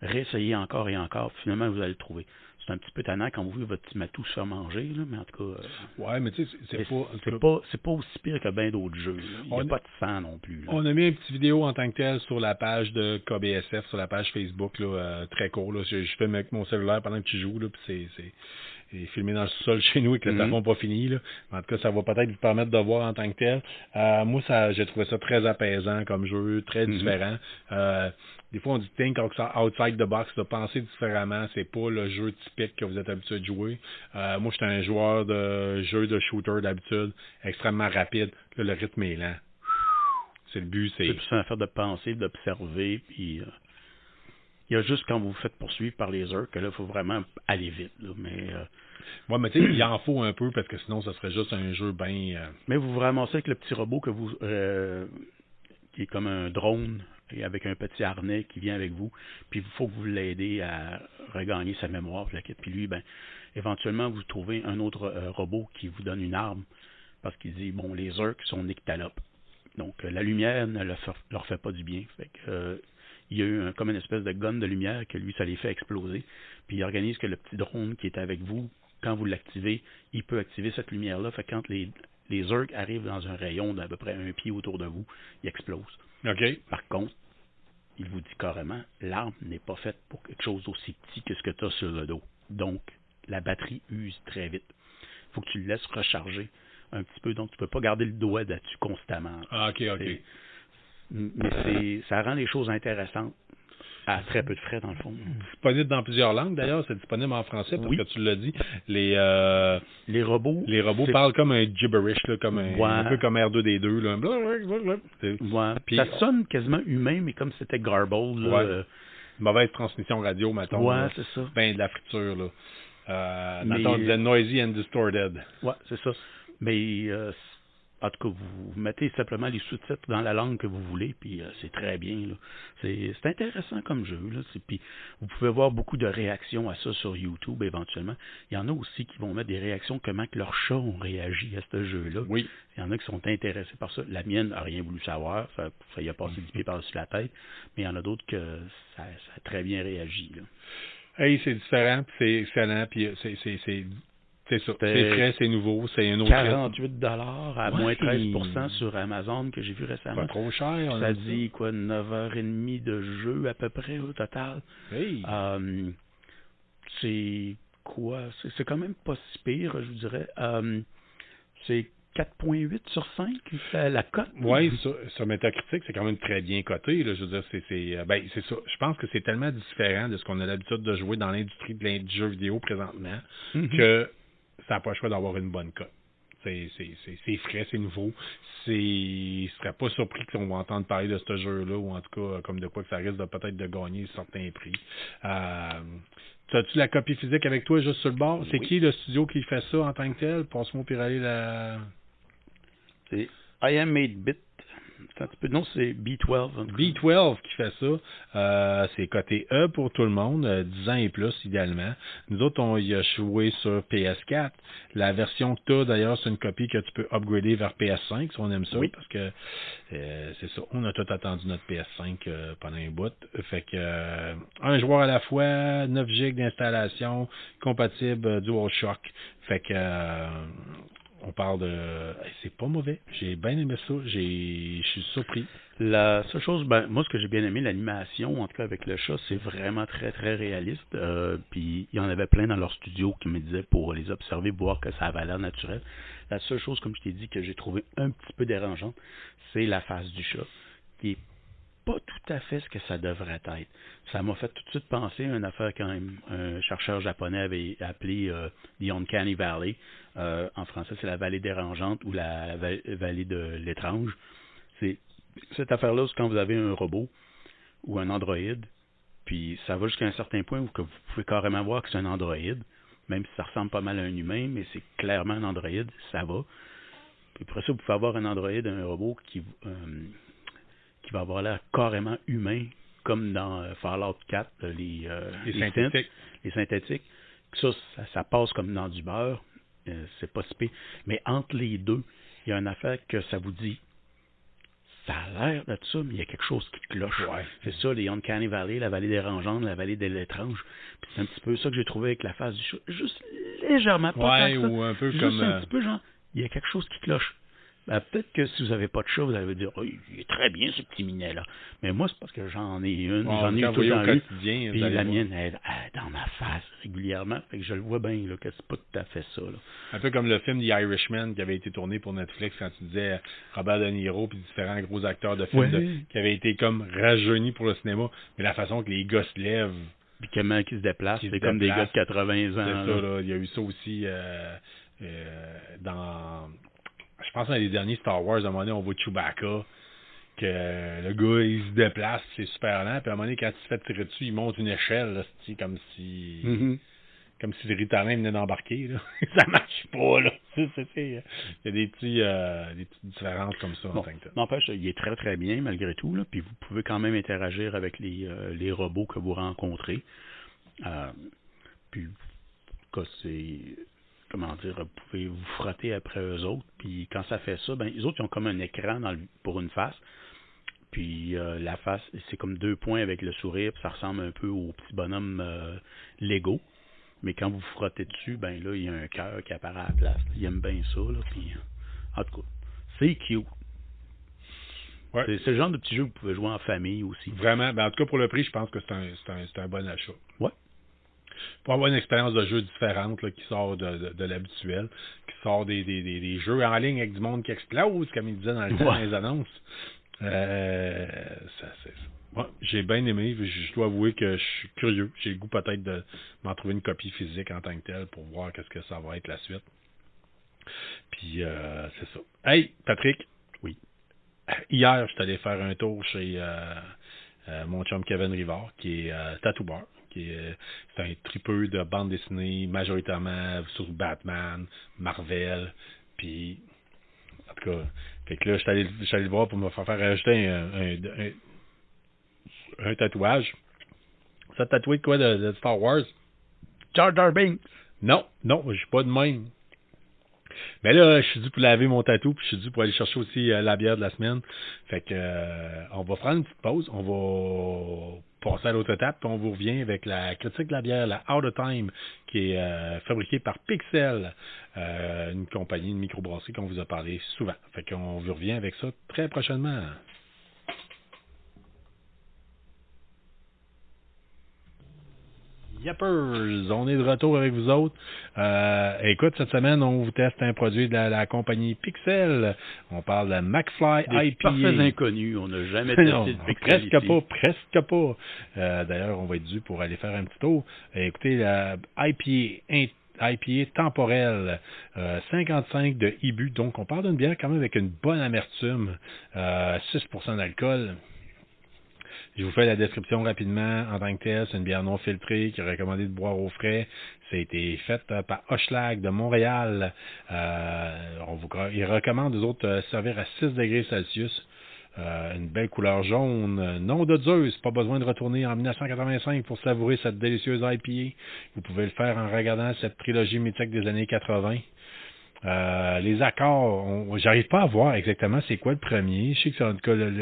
réessayez encore et encore, puis finalement, vous allez le trouver. C'est un petit peu tannant quand vous voyez votre petit matou se faire manger, là, mais en tout cas... ouais, mais tu sais, c'est pas aussi pire que bien d'autres jeux. Là. Il n'y a pas de sang non plus. Là. On a mis une petite vidéo en tant que telle sur la page de KBSF, sur la page Facebook, là, très court. Là. Je fais avec mon cellulaire pendant que tu joues, là, puis c'est filmé dans le sol chez nous et que le plafond n'est pas fini. Là. En tout cas, ça va peut-être vous permettre de voir en tant que tel. Moi, j'ai trouvé ça très apaisant comme jeu, très différent. Des fois, on dit think outside the box, de penser différemment. C'est pas le jeu typique que vous êtes habitué de jouer. Moi, j'étais un joueur de jeu de shooter d'habitude, extrêmement rapide. Là, le rythme est lent. C'est le but, c'est plus une affaire de penser, d'observer, puis il y a juste quand vous vous faites poursuivre par les heures que là, il faut vraiment aller vite. Là, mais ouais, mais tu sais, il en faut un peu parce que sinon, ça serait juste un jeu bien... Mais vous vous ramassez avec le petit robot que vous qui est comme un drone et avec un petit harnais qui vient avec vous, puis il faut que vous l'aidez à regagner sa mémoire, puis lui, ben, éventuellement, vous trouvez un autre robot qui vous donne une arme, parce qu'il dit, bon, les Zurks sont nyctalopes. Donc, la lumière ne leur fait pas du bien. Fait que, il y a eu comme une espèce de gun de lumière que lui, ça les fait exploser. Puis il organise que le petit drone qui est avec vous, quand vous l'activez, il peut activer cette lumière-là. Fait que quand les Zurks arrivent dans un rayon d'à peu près 1 pied autour de vous, ils explosent. OK. Par contre, il vous dit carrément, l'arme n'est pas faite pour quelque chose aussi petit que ce que tu as sur le dos. Donc, la batterie use très vite. Il faut que tu le laisses recharger un petit peu. Donc, tu ne peux pas garder le doigt là-dessus constamment. Ah, OK. Mais ça rend les choses intéressantes à très peu de frais, dans le fond. Disponible dans plusieurs langues, d'ailleurs. C'est disponible en français, parce que tu l'as dit. Les robots parlent comme un gibberish, là, comme un peu comme R2D2. Là. Puis, ça sonne quasiment humain, mais comme c'était garbled. Là, mauvaise transmission radio, mettons. Ouais, là. c'est ça. Ben, de la friture, là. On disait noisy and distorted. Ouais, c'est ça. Mais... en tout cas, vous mettez simplement les sous-titres dans la langue que vous voulez, puis c'est très bien. Là. C'est intéressant comme jeu. Là. Puis vous pouvez voir beaucoup de réactions à ça sur YouTube éventuellement. Il y en a aussi qui vont mettre des réactions comment que leurs chats ont réagi à ce jeu-là. Oui. Il y en a qui sont intéressés par ça. La mienne n'a rien voulu savoir. Ça y a passé du pied par-dessus la tête. Mais il y en a d'autres que ça a très bien réagi. Là. Hey, c'est différent, puis c'est excellent, puis c'est C'est ça. C'est frais, c'est nouveau, c'est un autre 48 à moins 13% sur Amazon que j'ai vu récemment. Pas trop cher. Ça dit quoi, 9h30 de jeu à peu près au total. Hey. C'est quoi? C'est quand même pas si pire, je vous dirais. C'est 4.8 sur 5, la cote. Oui, sur Metacritic, c'est quand même très bien coté. Là. Je veux dire, c'est ça. Je pense que c'est tellement différent de ce qu'on a l'habitude de jouer dans l'industrie du jeu vidéo présentement que ça n'a pas le choix d'avoir une bonne cote. C'est frais, c'est nouveau. Je serais pas surpris qu'on va entendre parler de ce jeu-là, ou en tout cas, comme de quoi que ça risque de peut-être de gagner certains prix. As-tu la copie physique avec toi juste sur le bord? C'est qui le studio qui fait ça en tant que tel? Passe-moi pour aller la... C'est I Am 8-Bit. Non, c'est B12. B12 qui fait ça. C'est côté E pour tout le monde, 10 ans et plus idéalement. Nous autres, on y a joué sur PS4. La version que tu as, d'ailleurs, c'est une copie que tu peux upgrader vers PS5 si on aime ça, parce que c'est ça. On a tout attendu notre PS5 pendant un bout. Fait que un joueur à la fois, 9 GB d'installation, compatible DualShock. Fait que on parle de... c'est pas mauvais. J'ai bien aimé ça. Je suis surpris. La seule chose, moi, ce que j'ai bien aimé, l'animation, en tout cas avec le chat, c'est vraiment très, très réaliste. Puis, il y en avait plein dans leur studio qui me disaient pour les observer, voir que ça avait l'air naturel. La seule chose, comme je t'ai dit, que j'ai trouvé un petit peu dérangeante, c'est la face du chat, qui est pas tout à fait ce que ça devrait être. Ça m'a fait tout de suite penser à une affaire quand même un chercheur japonais avait appelé The Uncanny Valley. En français, c'est la vallée dérangeante ou la vallée de l'étrange. C'est cette affaire-là, c'est quand vous avez un robot ou un androïde, puis ça va jusqu'à un certain point où que vous pouvez carrément voir que c'est un androïde, même si ça ressemble pas mal à un humain, mais c'est clairement un androïde, ça va. Puis après ça, vous pouvez avoir un androïde, un robot qui va avoir l'air carrément humain, comme dans Fallout 4, les synthétiques. Les synthétiques. Ça passe comme dans du beurre. C'est pas si pire. Mais entre les deux, il y a une affaire que ça vous dit. Ça a l'air de ça, mais il y a quelque chose qui cloche. Ouais. C'est ça, les Uncanny Valley, la vallée dérangeante, la vallée de l'étrange. Puis c'est un petit peu ça que j'ai trouvé avec la face du chat. Juste légèrement, pas tant que ça. Ou un peu juste comme... un petit peu genre, il y a quelque chose qui cloche. Peut-être que si vous n'avez pas de chat, vous allez dire oh, il est très bien ce petit minet-là. Mais moi, c'est parce que j'en ai une, j'en ai tout le temps eu. Puis la mienne, elle est dans ma face régulièrement. Fait que je le vois bien là, que c'est pas tout à fait ça. Là. Un peu comme le film The Irishman qui avait été tourné pour Netflix quand tu disais Robert De Niro puis différents gros acteurs de films qui avaient été comme rajeunis pour le cinéma. Mais la façon que les gars se lèvent. Puis comment ils se déplacent, c'est comme des gars de 80 ans. C'est ça, là. Il y a eu ça aussi dans... Je pense dans les derniers Star Wars, à un moment donné, on voit Chewbacca, que le gars, il se déplace, c'est super lent, puis à un moment donné, quand il se fait tirer dessus, il monte une échelle, là, comme si le Ritalin venait d'embarquer, là. Ça marche pas, là. Il y a des petites différences comme ça, en tant que tel. N'empêche, il est très, très bien, malgré tout, là, puis vous pouvez quand même interagir avec les robots que vous rencontrez. Puis, c'est... Comment dire, vous pouvez vous frotter après eux autres, puis quand ça fait ça, les autres, ils ont comme un écran pour une face, puis la face, c'est comme 2 points avec le sourire, puis ça ressemble un peu au petit bonhomme Lego, mais quand vous frottez dessus, là, il y a un cœur qui apparaît à la place, il aime bien ça, là, puis en tout cas, c'est cute. Ouais. C'est le genre de petit jeu que vous pouvez jouer en famille aussi. Vraiment, en tout cas pour le prix, je pense que c'est un bon achat. Ouais. Pour avoir une expérience de jeu différente là, qui sort de l'habituel, qui sort des jeux en ligne avec du monde qui explose, comme il disait dans les annonces. J'ai bien aimé. Je dois avouer que je suis curieux. J'ai le goût peut-être de m'en trouver une copie physique en tant que telle pour voir qu'est-ce que ça va être la suite. Puis c'est ça. Hey, Patrick. Oui. Hier, je suis allé faire un tour chez mon chum Kevin Rivard, qui est tattoo bar. C'est un tripeux de bande dessinée, majoritairement sur Batman, Marvel, puis en tout cas, fait que là, je suis allé le voir pour me faire rajouter un tatouage. Ça tatoué de quoi de Star Wars? Jar Jar Binks! Non, je suis pas de même. Mais là, je suis dû pour laver mon tatou, puis je suis dû pour aller chercher aussi la bière de la semaine. Fait que on va prendre une petite pause. On va passer à l'autre étape, puis on vous revient avec la critique de la bière, la Out of Time, qui est fabriquée par Pixel, une compagnie de microbrasserie qu'on vous a parlé souvent. Fait qu'on vous revient avec ça très prochainement. Yappers, on est de retour avec vous autres. Écoute, cette semaine, on vous teste un produit de la compagnie Pixel. On parle de McFly Des IPA. parfaits inconnus, on n'a jamais testé Non, de Pixel presque pas. D'ailleurs, on va être dû pour aller faire un petit tour. Écoutez, la IPA temporelle, 55 de IBU. Donc, on parle d'une bière quand même avec une bonne amertume, 6% d'alcool. Je vous fais la description rapidement. En tant que tel, c'est une bière non filtrée qui est recommandée de boire au frais. Ça a été fait par Hochelag de Montréal. Il recommande aux autres servir à 6 degrés Celsius. Une belle couleur jaune. Nom de Zeus. Pas besoin de retourner en 1985 pour savourer cette délicieuse IPA. Vous pouvez le faire en regardant cette trilogie mythique des années 80. Les accords, j'arrive pas à voir exactement c'est quoi le premier. Je sais que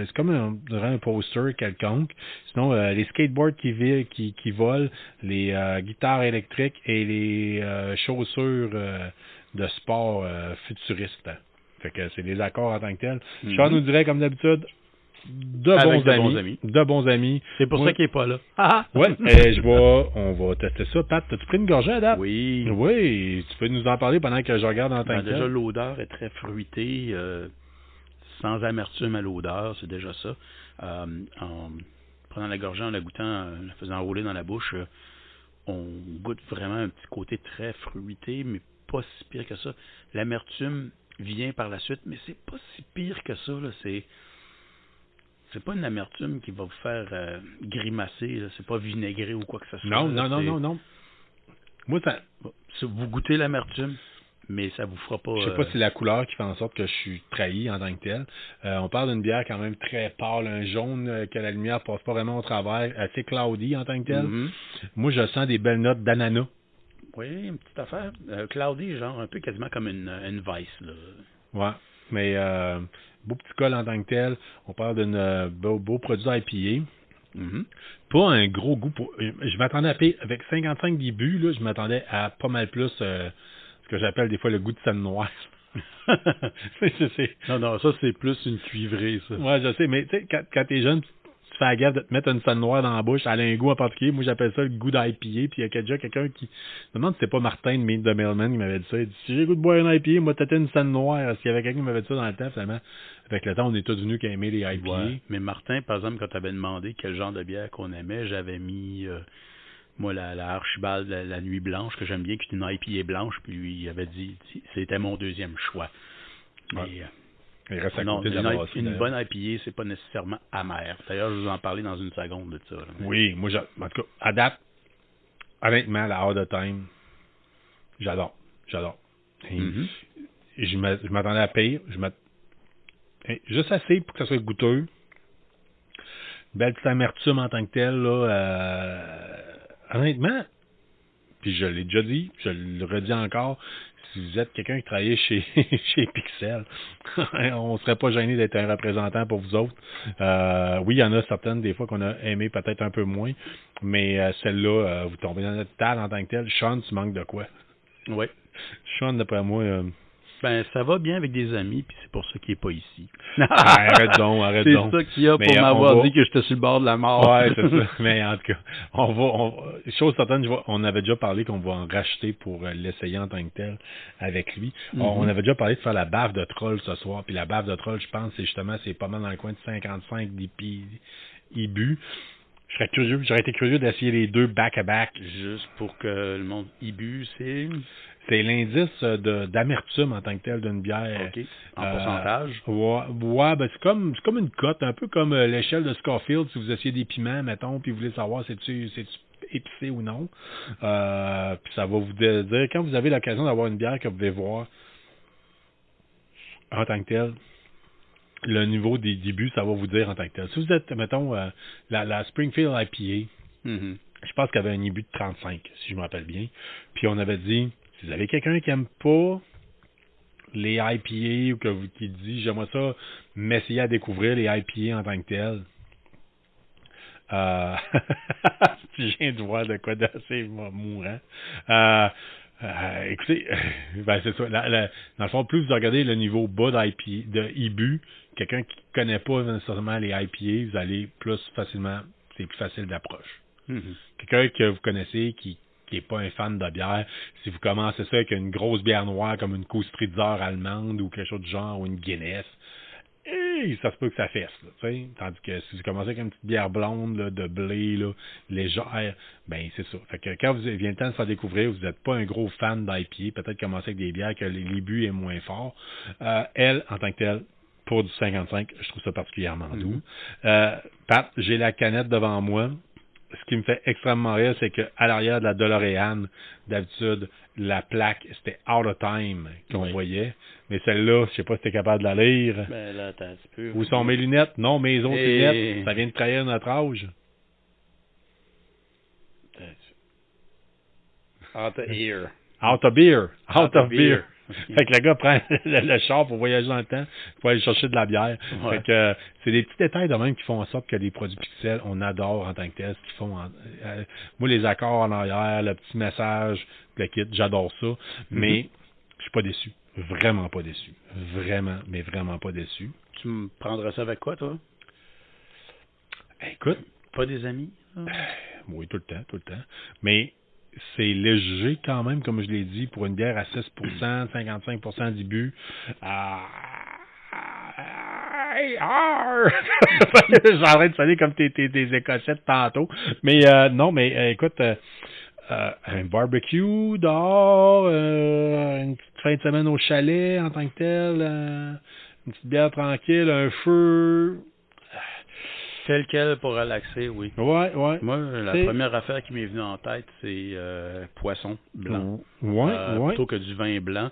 c'est comme un poster quelconque. Sinon, les skateboards qui volent, les guitares électriques et les chaussures de sport futuristes. Fait que c'est les accords en tant que tels. Mm-hmm. Sean nous dirait, comme d'habitude, de bons amis. C'est pour ça qu'il n'est pas là. Ouais, on va tester ça. Pat, as-tu pris une gorgée à date? Oui. Oui, tu peux nous en parler pendant que je regarde en tant que déjà, l'odeur est très fruitée, sans amertume à l'odeur, c'est déjà ça. En prenant la gorgée, en la goûtant, en la faisant rouler dans la bouche, on goûte vraiment un petit côté très fruité, mais pas si pire que ça. L'amertume vient par la suite, mais c'est pas si pire que ça, là. C'est pas une amertume qui va vous faire grimacer, là. C'est pas vinaigré ou quoi que ce soit. Non. Moi, ça... Vous goûtez l'amertume, mais ça vous fera pas... Je sais pas si c'est la couleur qui fait en sorte que je suis trahi en tant que tel. On parle d'une bière quand même très pâle, un jaune que la lumière passe pas vraiment au travers, assez cloudy en tant que tel. Mm-hmm. Moi, je sens des belles notes d'ananas. Oui, une petite affaire. Cloudy, genre un peu quasiment comme une Vice, là. Ouais, mais beau petit col en tant que tel. On parle d'un beau produit IPA. Mm-hmm. Pas un gros goût. Je m'attendais à payer, avec 55 débuts, là, je m'attendais à pas mal plus ce que j'appelle des fois le goût de scène noire. Non, ça c'est plus une cuivrée, ça. Ouais, je sais, mais tu sais, quand t'es jeune, tu fais la gaffe de te mettre une scène noire dans la bouche, elle a un goût en particulier. Moi, j'appelle ça le goût d'IPA. Puis il y a déjà quelqu'un qui... Je me demande si c'était pas Martin de Meet the Mailman qui m'avait dit ça. Il dit, si j'ai le goût de boire une IPA, moi, t'étais une scène noire. Est-ce qu'il y avait quelqu'un qui m'avait dit ça dans le temps, finalement? Avec le temps, on est tous venus qui aimaient les IPA. Ouais. Mais Martin, par exemple, quand tu avais demandé quel genre de bière qu'on aimait, j'avais mis, moi, la Archibald, la Nuit Blanche, que j'aime bien, qui est une IPA blanche, puis lui, il avait dit, c'était mon deuxième choix. Ouais. Mais, il reste à côté de la brasserie, une bonne IPA, c'est pas nécessairement amer. D'ailleurs, je vais vous en parler dans une seconde de ça. Là. Oui, moi, en tout cas, à date, honnêtement, la Out of Time, j'adore. Mm-hmm. Je m'attendais à pire. Juste assez pour que ça soit goûteux. Belle petite amertume en tant que telle, là. Honnêtement, puis je l'ai déjà dit, je le redis encore, si vous êtes quelqu'un qui travaille chez Pixel, on serait pas gêné d'être un représentant pour vous autres. Oui, il y en a certaines des fois qu'on a aimé peut-être un peu moins, mais celle-là, vous tombez dans notre table en tant que tel. Sean, tu manques de quoi? Oui. Sean, d'après moi... Ben, ça va bien avec des amis, puis c'est pour ça qu'il n'est pas ici. arrête donc. C'est ça qu'il y a pour m'avoir dit que j'étais sur le bord de la mort. Ouais, c'est ça. Mais en tout cas, chose certaine, on avait déjà parlé qu'on va en racheter pour l'essayer en tant que tel avec lui. Mm-hmm. On avait déjà parlé de faire la baffe de troll ce soir. Puis la baffe de troll, je pense, c'est pas mal dans le coin de 55 IBU. J'aurais été curieux d'essayer les deux back-à-back. Juste pour que le monde IBU, c'est l'indice d'amertume en tant que tel d'une bière. OK. En pourcentage? Ouais, ben c'est comme une cote, un peu comme l'échelle de Scofield, si vous essayez des piments, mettons, puis vous voulez savoir c'est-tu épicé ou non. Puis ça va vous dire, quand vous avez l'occasion d'avoir une bière que vous pouvez voir en tant que tel, le niveau des débuts, ça va vous dire en tant que tel. Si vous êtes, mettons, la Springfield IPA, mm-hmm. je pense qu'elle avait un IBU de 35, si je me rappelle bien. Puis on avait dit, si vous avez quelqu'un qui n'aime pas les IPA ou qui dit, j'aimerais ça m'essayer à découvrir les IPA en tant que tel, Je viens de voir de quoi d'assez mourant. Écoutez, ben c'est ça. Dans le fond, plus vous regardez le niveau bas de IBU, quelqu'un qui ne connaît pas nécessairement les IPA, vous allez plus facilement, c'est plus facile d'approche. Mhm. Quelqu'un que vous connaissez qui n'est pas un fan de bière, si vous commencez ça avec une grosse bière noire comme une Kostritzer allemande ou quelque chose du genre, ou une Guinness, ça se peut que ça fesse. Là, t'sais. Tandis que si vous commencez avec une petite bière blonde là, de blé là, légère, ben c'est ça. Fait que quand vient le temps de se faire découvrir, vous n'êtes pas un gros fan d'IPA, peut-être commencer avec des bières que l'IBU est moins fort. Elle, en tant que telle, pour du 55, je trouve ça particulièrement doux. Pat, j'ai la canette devant moi. Ce qui me fait extrêmement rire, c'est qu'à l'arrière de la DeLorean, d'habitude, la plaque, c'était Out of Time qu'on voyait. Mais celle-là, je sais pas si tu es capable de la lire. Ben là, attends un petit peu. Où sont mes lunettes? Non, mes autres lunettes. Ça vient de trahir notre âge. Out of ear. Out of beer. Out of beer. Fait que le gars prend le char pour voyager dans le temps, pour aller chercher de la bière. Ouais. Fait que c'est des petits détails de même qui font en sorte que les produits Pixel, on adore en tant que tel, ce qu'ils font. Moi, les accords en arrière, le petit message, le kit, j'adore ça. Mais je suis pas déçu. Vraiment pas déçu. Vraiment, mais vraiment pas déçu. Tu me prendrais ça avec quoi, toi? Écoute. Pas des amis? Oui, tout le temps. Mais c'est léger quand même, comme je l'ai dit, pour une bière à 6%, 55% d'IBU. J'arrête de sonner comme tes Écossais de tantôt. Mais non, mais écoute, un barbecue dehors, une petite fin de semaine au chalet en tant que tel, une petite bière tranquille, un feu. Tel quel pour relaxer, oui. Ouais. Moi, la première affaire qui m'est venue en tête, c'est poisson blanc. Ouais. Plutôt que du vin blanc,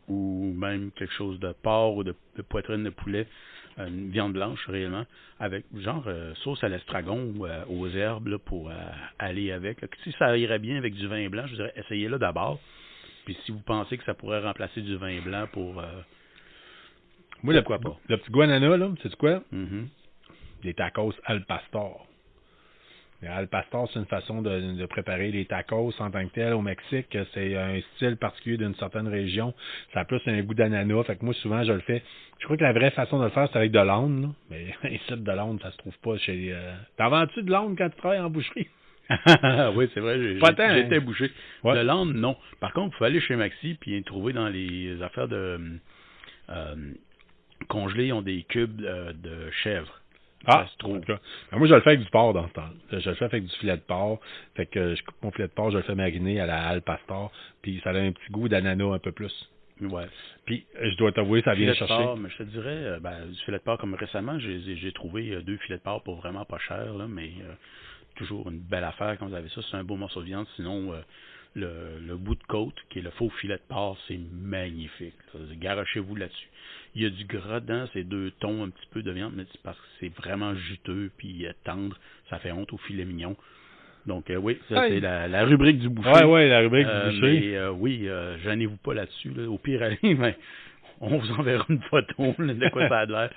ou même quelque chose de porc ou de poitrine de poulet, une viande blanche réellement, avec genre sauce à l'estragon ou aux herbes là, pour aller avec. Là. Si ça irait bien avec du vin blanc, je dirais essayez-le d'abord. Puis si vous pensez que ça pourrait remplacer du vin blanc pour... moi, pourquoi pas? Le petit guanana, là, c'est quoi? Des tacos al pastor. Les al pastor, c'est une façon de préparer les tacos en tant que tel au Mexique. C'est un style particulier d'une certaine région. Ça a plus un goût d'ananas. Fait que moi, souvent, je le fais. Je crois que la vraie façon de le faire, c'est avec de l'âne. Là. Mais ici, de l'âne, ça se trouve pas chez... T'en vends-tu de l'âne quand tu travailles en boucherie? Oui, c'est vrai, j'étais bouché. Ouais. De l'âne, non. Par contre, il faut aller chez Maxi puis trouver dans les affaires de congelés, ils ont des cubes de chèvre. Ah, c'est trop. Moi, je le fais avec du porc dans ce temps. Je le fais avec du filet de porc. Fait que je coupe mon filet de porc, je le fais mariner à la al pastor, puis ça a un petit goût d'ananas un peu plus. Ouais. Puis, je dois t'avouer, ça vient chercher. Porc, mais je te dirais, du filet de porc, comme récemment, j'ai trouvé 2 filets de porc pour vraiment pas cher, là, mais toujours une belle affaire quand vous avez ça. C'est un beau morceau de viande. Sinon, le bout de côte, qui est le faux filet de porc, c'est magnifique. Garochez-vous là-dessus. Il y a du gras dedans, c'est 2 tons un petit peu de viande, mais c'est parce que c'est vraiment juteux puis tendre. Ça fait honte au filet mignon. Donc oui, ça c'est la rubrique du boucher. Ouais, la rubrique du boucher. Mais oui, gênez-vous pas là-dessus. Là. Au pire, allez, ben, on vous enverra une photo là, de quoi ça a l'air.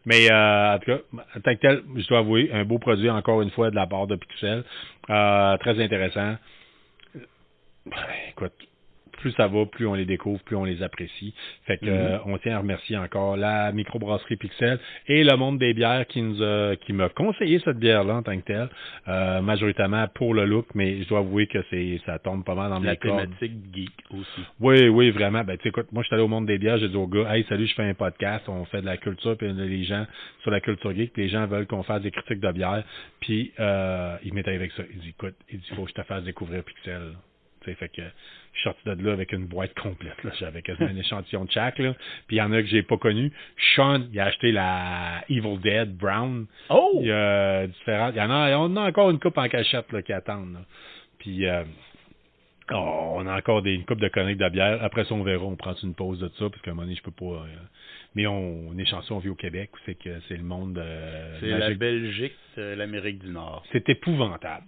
Mais en tout cas, en tant que tel, je dois avouer, un beau produit encore une fois de la part de Pixel. Très intéressant. Écoute, plus ça va, plus on les découvre, plus on les apprécie. Fait que on tient à remercier encore la microbrasserie Pixel et le monde des bières qui m'a conseillé cette bière-là en tant que telle, majoritairement pour le look, mais je dois avouer que ça tombe pas mal dans mes cordes. La thématique geek aussi. Oui, vraiment. Ben, tu sais, écoute, moi, je suis allé au monde des bières, j'ai dit au gars, hey, salut, je fais un podcast, on fait de la culture, puis les gens, sur la culture geek, puis les gens veulent qu'on fasse des critiques de bière, puis il m'est arrivé avec ça. Il dit, écoute, faut que je te fasse découvrir Pixel. Fait que je suis sorti de là avec une boîte complète. Là. J'avais quasiment un échantillon de chaque. Là. Puis il y en a que j'ai pas connu. Sean, il a acheté la Evil Dead Brown. Oh! Il y a différentes. On a encore une coupe en cachette là, qui attendent. Là. Puis on a encore une coupe de conneries de bière. Après ça, on verra. On prend une pause de ça. Parce qu'à un moment donné, je peux pas. Mais on est chanceux, on vit au Québec. C'est que c'est le monde. C'est magique. La Belgique, l'Amérique du Nord. C'est épouvantable.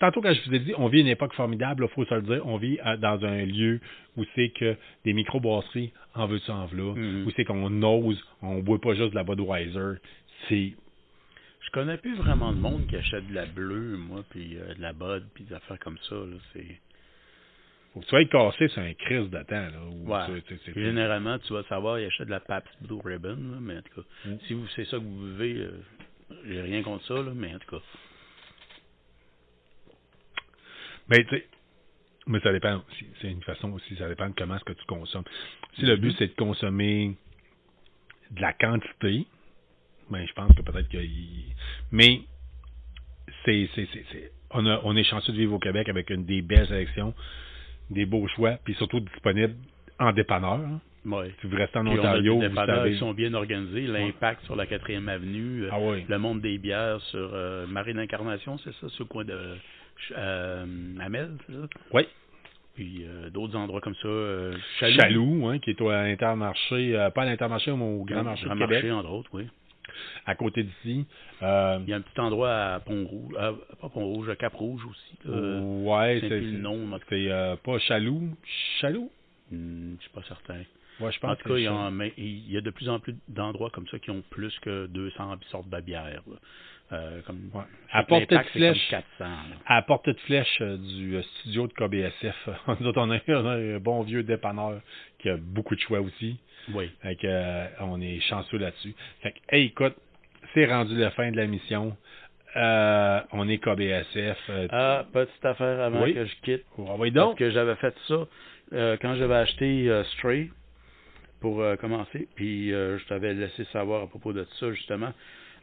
Tantôt, quand je vous ai dit, on vit une époque formidable, il faut se le dire. On vit dans un lieu où c'est que des microbrasseries en veut ça, en veut là. Où c'est qu'on ose, on boit pas juste de la Budweiser. C'est Je connais plus vraiment de monde qui achète de la bleue, moi, puis de la Bud, puis des affaires comme ça, là, c'est... Faut que tu sois cassé sur un crise de temps, là. Ouais. Généralement, tu vas savoir, ils achètent de la Pabst Blue Ribbon, là, mais en tout cas, si c'est ça que vous buvez, j'ai rien contre ça, là, mais en tout cas. Ben, tu sais, mais ça dépend aussi. C'est une façon aussi, ça dépend de comment est-ce que tu consommes. Si le but, c'est de consommer de la quantité, ben, je pense que peut-être que... Mais, on est chanceux de vivre au Québec avec des belles sélections, des beaux choix, puis surtout disponibles en dépanneur. Hein. Ouais. Si vous restez en Puis Ontario, on a des vous dépanneurs savez... qui sont bien organisés. L'Impact sur la 4e avenue, le Monde des bières sur Marine Incarnation, c'est ça, sur le coin de Hamel, c'est ça? Oui. Puis d'autres endroits comme ça. Chaloux, hein, qui est à l'Intermarché, pas à l'Intermarché, mais au Grand Marché de Québec. Marché, entre autres, oui. À côté d'ici. Il y a un petit endroit à Pont-Rouge, pas Pont-Rouge, à Cap-Rouge aussi. Ouais, c'est le nom. C'est pas Chaloux. Chaloux? Je suis pas certain. Ouais, je pense en tout cas, il y a de plus en plus d'endroits comme ça qui ont plus que 200 sortes de bières. À portée de flèche, 400, à portée de flèche du studio de KBSF, on a un bon vieux dépanneur qui a beaucoup de choix aussi. Oui. Fait que, on est chanceux là-dessus. Fait que, hey, écoute, c'est rendu la fin de la mission. On est KBSF. Petite affaire avant que je quitte. Parce que j'avais fait ça quand j'avais acheté Stray pour commencer. Puis je t'avais laissé savoir à propos de ça, justement.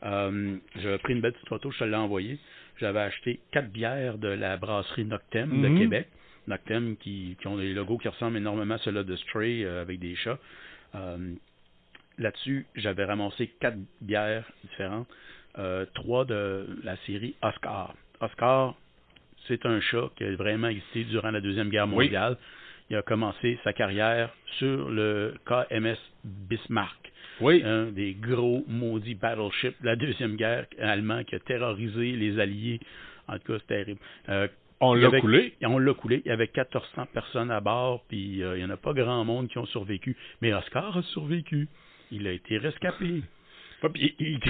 J'avais pris une belle petite photo, je te l'ai envoyée. J'avais acheté 4 bières de la brasserie Noctem de Québec. Noctem qui ont des logos qui ressemblent énormément à ceux-là de Stray avec des chats. Là-dessus, j'avais ramassé 4 bières différentes. 3 de la série Oscar. Oscar, c'est un chat qui a vraiment existé durant la Deuxième Guerre mondiale. Oui. Il a commencé sa carrière sur le KMS Bismarck. Oui. Un des gros maudits battleships de la Deuxième Guerre allemand qui a terrorisé les Alliés. En tout cas, c'est terrible. On l'a coulé. On l'a coulé. Il y avait 1400 personnes à bord, puis il n'y en a pas grand monde qui ont survécu. Mais Oscar a survécu. Il a été rescapé. Il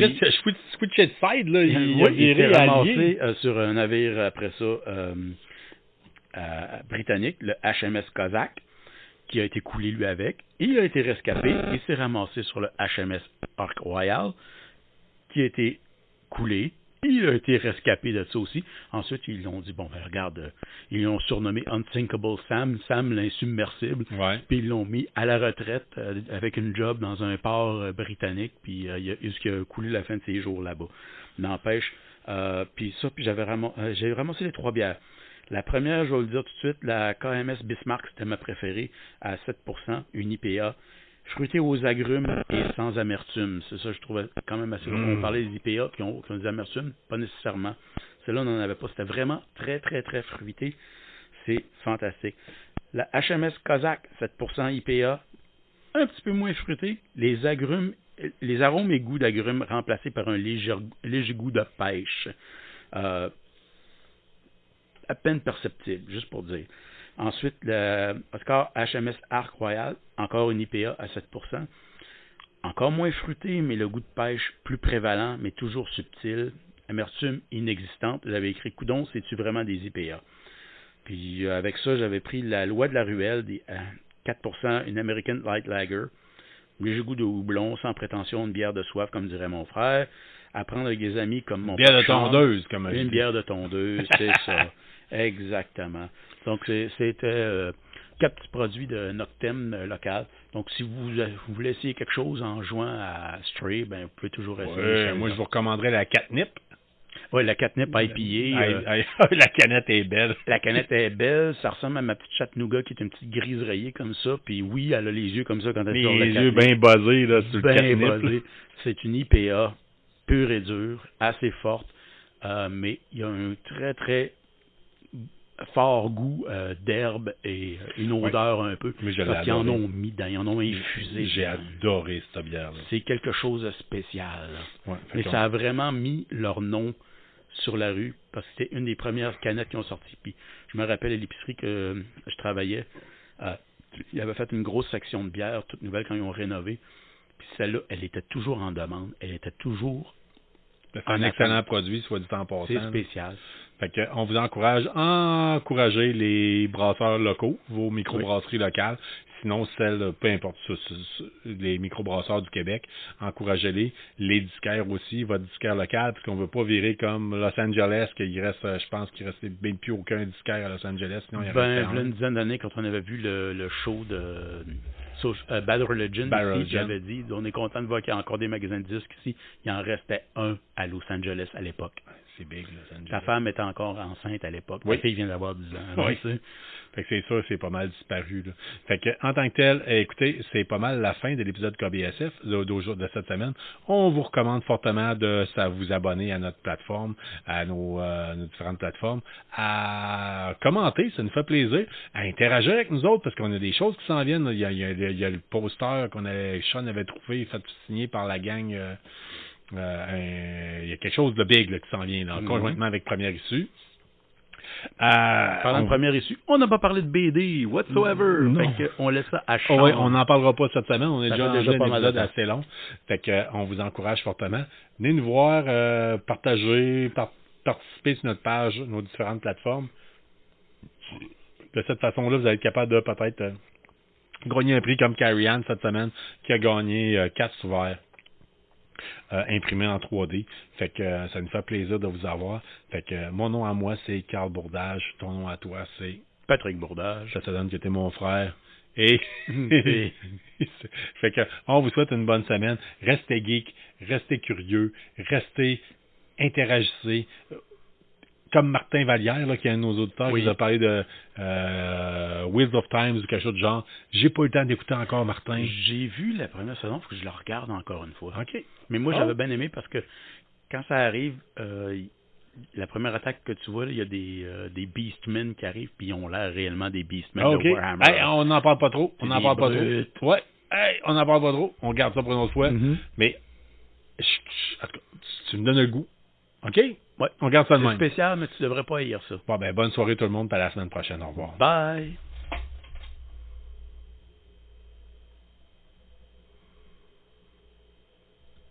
switchait de side, là. Il s'est ramassé sur un navire après ça britannique, le HMS Cossack, qui a été coulé lui avec. Il a été rescapé. Il s'est ramassé sur le HMS Ark Royal, qui a été coulé. Il a été rescapé de ça aussi. Ensuite, ils ont dit, bon, ben regarde, ils l'ont surnommé Unsinkable Sam, Sam l'insubmersible. Ouais. Puis ils l'ont mis à la retraite avec une job dans un port britannique. Puis il a coulé la fin de ses jours là-bas. N'empêche, puis j'ai ramassé les 3 bières. La première, je vais vous le dire tout de suite, la KMS Bismarck, c'était ma préférée, à 7%, une IPA. Fruité aux agrumes et sans amertume. C'est ça, je trouvais quand même assez... On parlait des IPA qui ont des amertumes, pas nécessairement. Celle-là, on n'en avait pas. C'était vraiment très, très, très fruité. C'est fantastique. La HMS Cossack, 7% IPA, un petit peu moins fruité. Les arômes et goûts d'agrumes remplacés par un léger goût de pêche. À peine perceptible, juste pour dire. Ensuite, le Oscar HMS Ark Royal, encore une IPA à 7%. Encore moins fruité, mais le goût de pêche plus prévalent, mais toujours subtil. Amertume inexistante. J'avais écrit coudon, c'est-tu vraiment des IPA? Puis avec ça, j'avais pris la loi de la ruelle, des 4%, une American Light Lager. Léger goût de houblon, sans prétention, une bière de soif, comme dirait mon frère. À prendre avec des amis comme mon bière de tondeuse, comme une bière de tondeuse, c'est ça. Exactement. Donc, c'était 4 petits produits de Noctem local. Donc, si vous voulez essayer quelque chose en jouant à Stray, ben, vous pouvez toujours essayer. Moi, je vous recommanderais la catnip. Oui, la catnip IPA. La canette est belle. La canette est belle. Ça ressemble à ma petite Chattanooga qui est une petite grise rayée comme ça. Puis oui, elle a les yeux comme ça quand elle sort la catnip. Les yeux bien buzzés là, sur le catnip. Bien buzzés. C'est une IPA pure et dure, assez forte. Mais il y a un très, très fort goût d'herbe et une odeur un peu. Mais parce qu'ils en ont mis dedans, ils en ont infusé. J'ai adoré cette bière-là. C'est quelque chose de spécial. Ouais, mais ça a vraiment mis leur nom sur la rue parce que c'était une des premières canettes qui ont sorti. Puis je me rappelle à l'épicerie que je travaillais, ils avaient fait une grosse section de bière toute nouvelle quand ils ont rénové. Puis celle-là, elle était toujours en demande. Elle était toujours C'est un excellent produit, soit dit en passant. C'est spécial. Fait que, on vous encourage à encourager les brasseurs locaux, vos microbrasseries locales. Sinon, celles, peu importe, les microbrasseurs du Québec, encouragez-les. Les disquaires aussi, votre disquaire local, parce qu'on ne veut pas virer comme Los Angeles, qu'il reste, je pense qu'il restait même plus aucun disquaire à Los Angeles. Sinon, il y il y a une dizaine d'années, quand on avait vu le show de Bad Religion, j'avais dit, on est content de voir qu'il y a encore des magasins de disques ici. Il en restait un à Los Angeles à l'époque. C'est big, Los Angeles. Ta femme était encore enceinte à l'époque. Oui. Ta fille vient d'avoir 10 ans. Oui. Fait que c'est sûr, c'est pas mal disparu. Là. Fait que, en tant que tel, écoutez, c'est pas mal la fin de l'épisode KBSF de cette semaine. On vous recommande fortement de vous abonner à notre plateforme, à nos différentes plateformes, à commenter, ça nous fait plaisir, à interagir avec nous autres, parce qu'on a des choses qui s'en viennent. Il y a le poster Sean avait trouvé, fait signer par la gang. Il y a quelque chose de big là, qui s'en vient, là, conjointement avec Première Issue. Parlant de Première Issue, on n'a pas parlé de BD whatsoever. Fait que on laisse ça à Sean. Oui, on n'en parlera pas cette semaine. On est déjà pas un mal épisode assez long. Fait que on vous encourage fortement. Venez nous voir, partager, participer sur notre page, nos différentes plateformes. De cette façon-là, vous allez être capable de peut-être gagner un prix comme Carrie Ann cette semaine, qui a gagné 4 sous-verts. Imprimé en 3D. Fait que ça nous fait plaisir de vous avoir. Fait que mon nom à moi, c'est Carl Bourdage. Ton nom à toi, c'est Patrick Bourdage. Ça donne que t'es mon frère. Et fait que on vous souhaite une bonne semaine. Restez geek, restez curieux, restez interagissez. Comme Martin Vallière, là, qui est un de nos auditeurs, qui nous a parlé de Wheels of Times ou quelque chose de genre. J'ai pas eu le temps d'écouter encore Martin. J'ai vu la première saison, il faut que je la regarde encore une fois. OK. Mais moi, j'avais bien aimé parce que quand ça arrive, la première attaque que tu vois, il y a des Beastmen qui arrivent, puis ils ont l'air réellement des Beastmen de Warhammer. Hey, on n'en parle pas trop. On n'en parle pas trop. Ouais. Hey, on n'en parle pas trop. On garde ça pour une autre fois. Mais tu me donnes le goût. OK? Ouais. On garde ça de même. C'est spécial, mais tu devrais pas haïr ça. Bon, ben, bonne soirée tout le monde, à la semaine prochaine. Au revoir. Bye!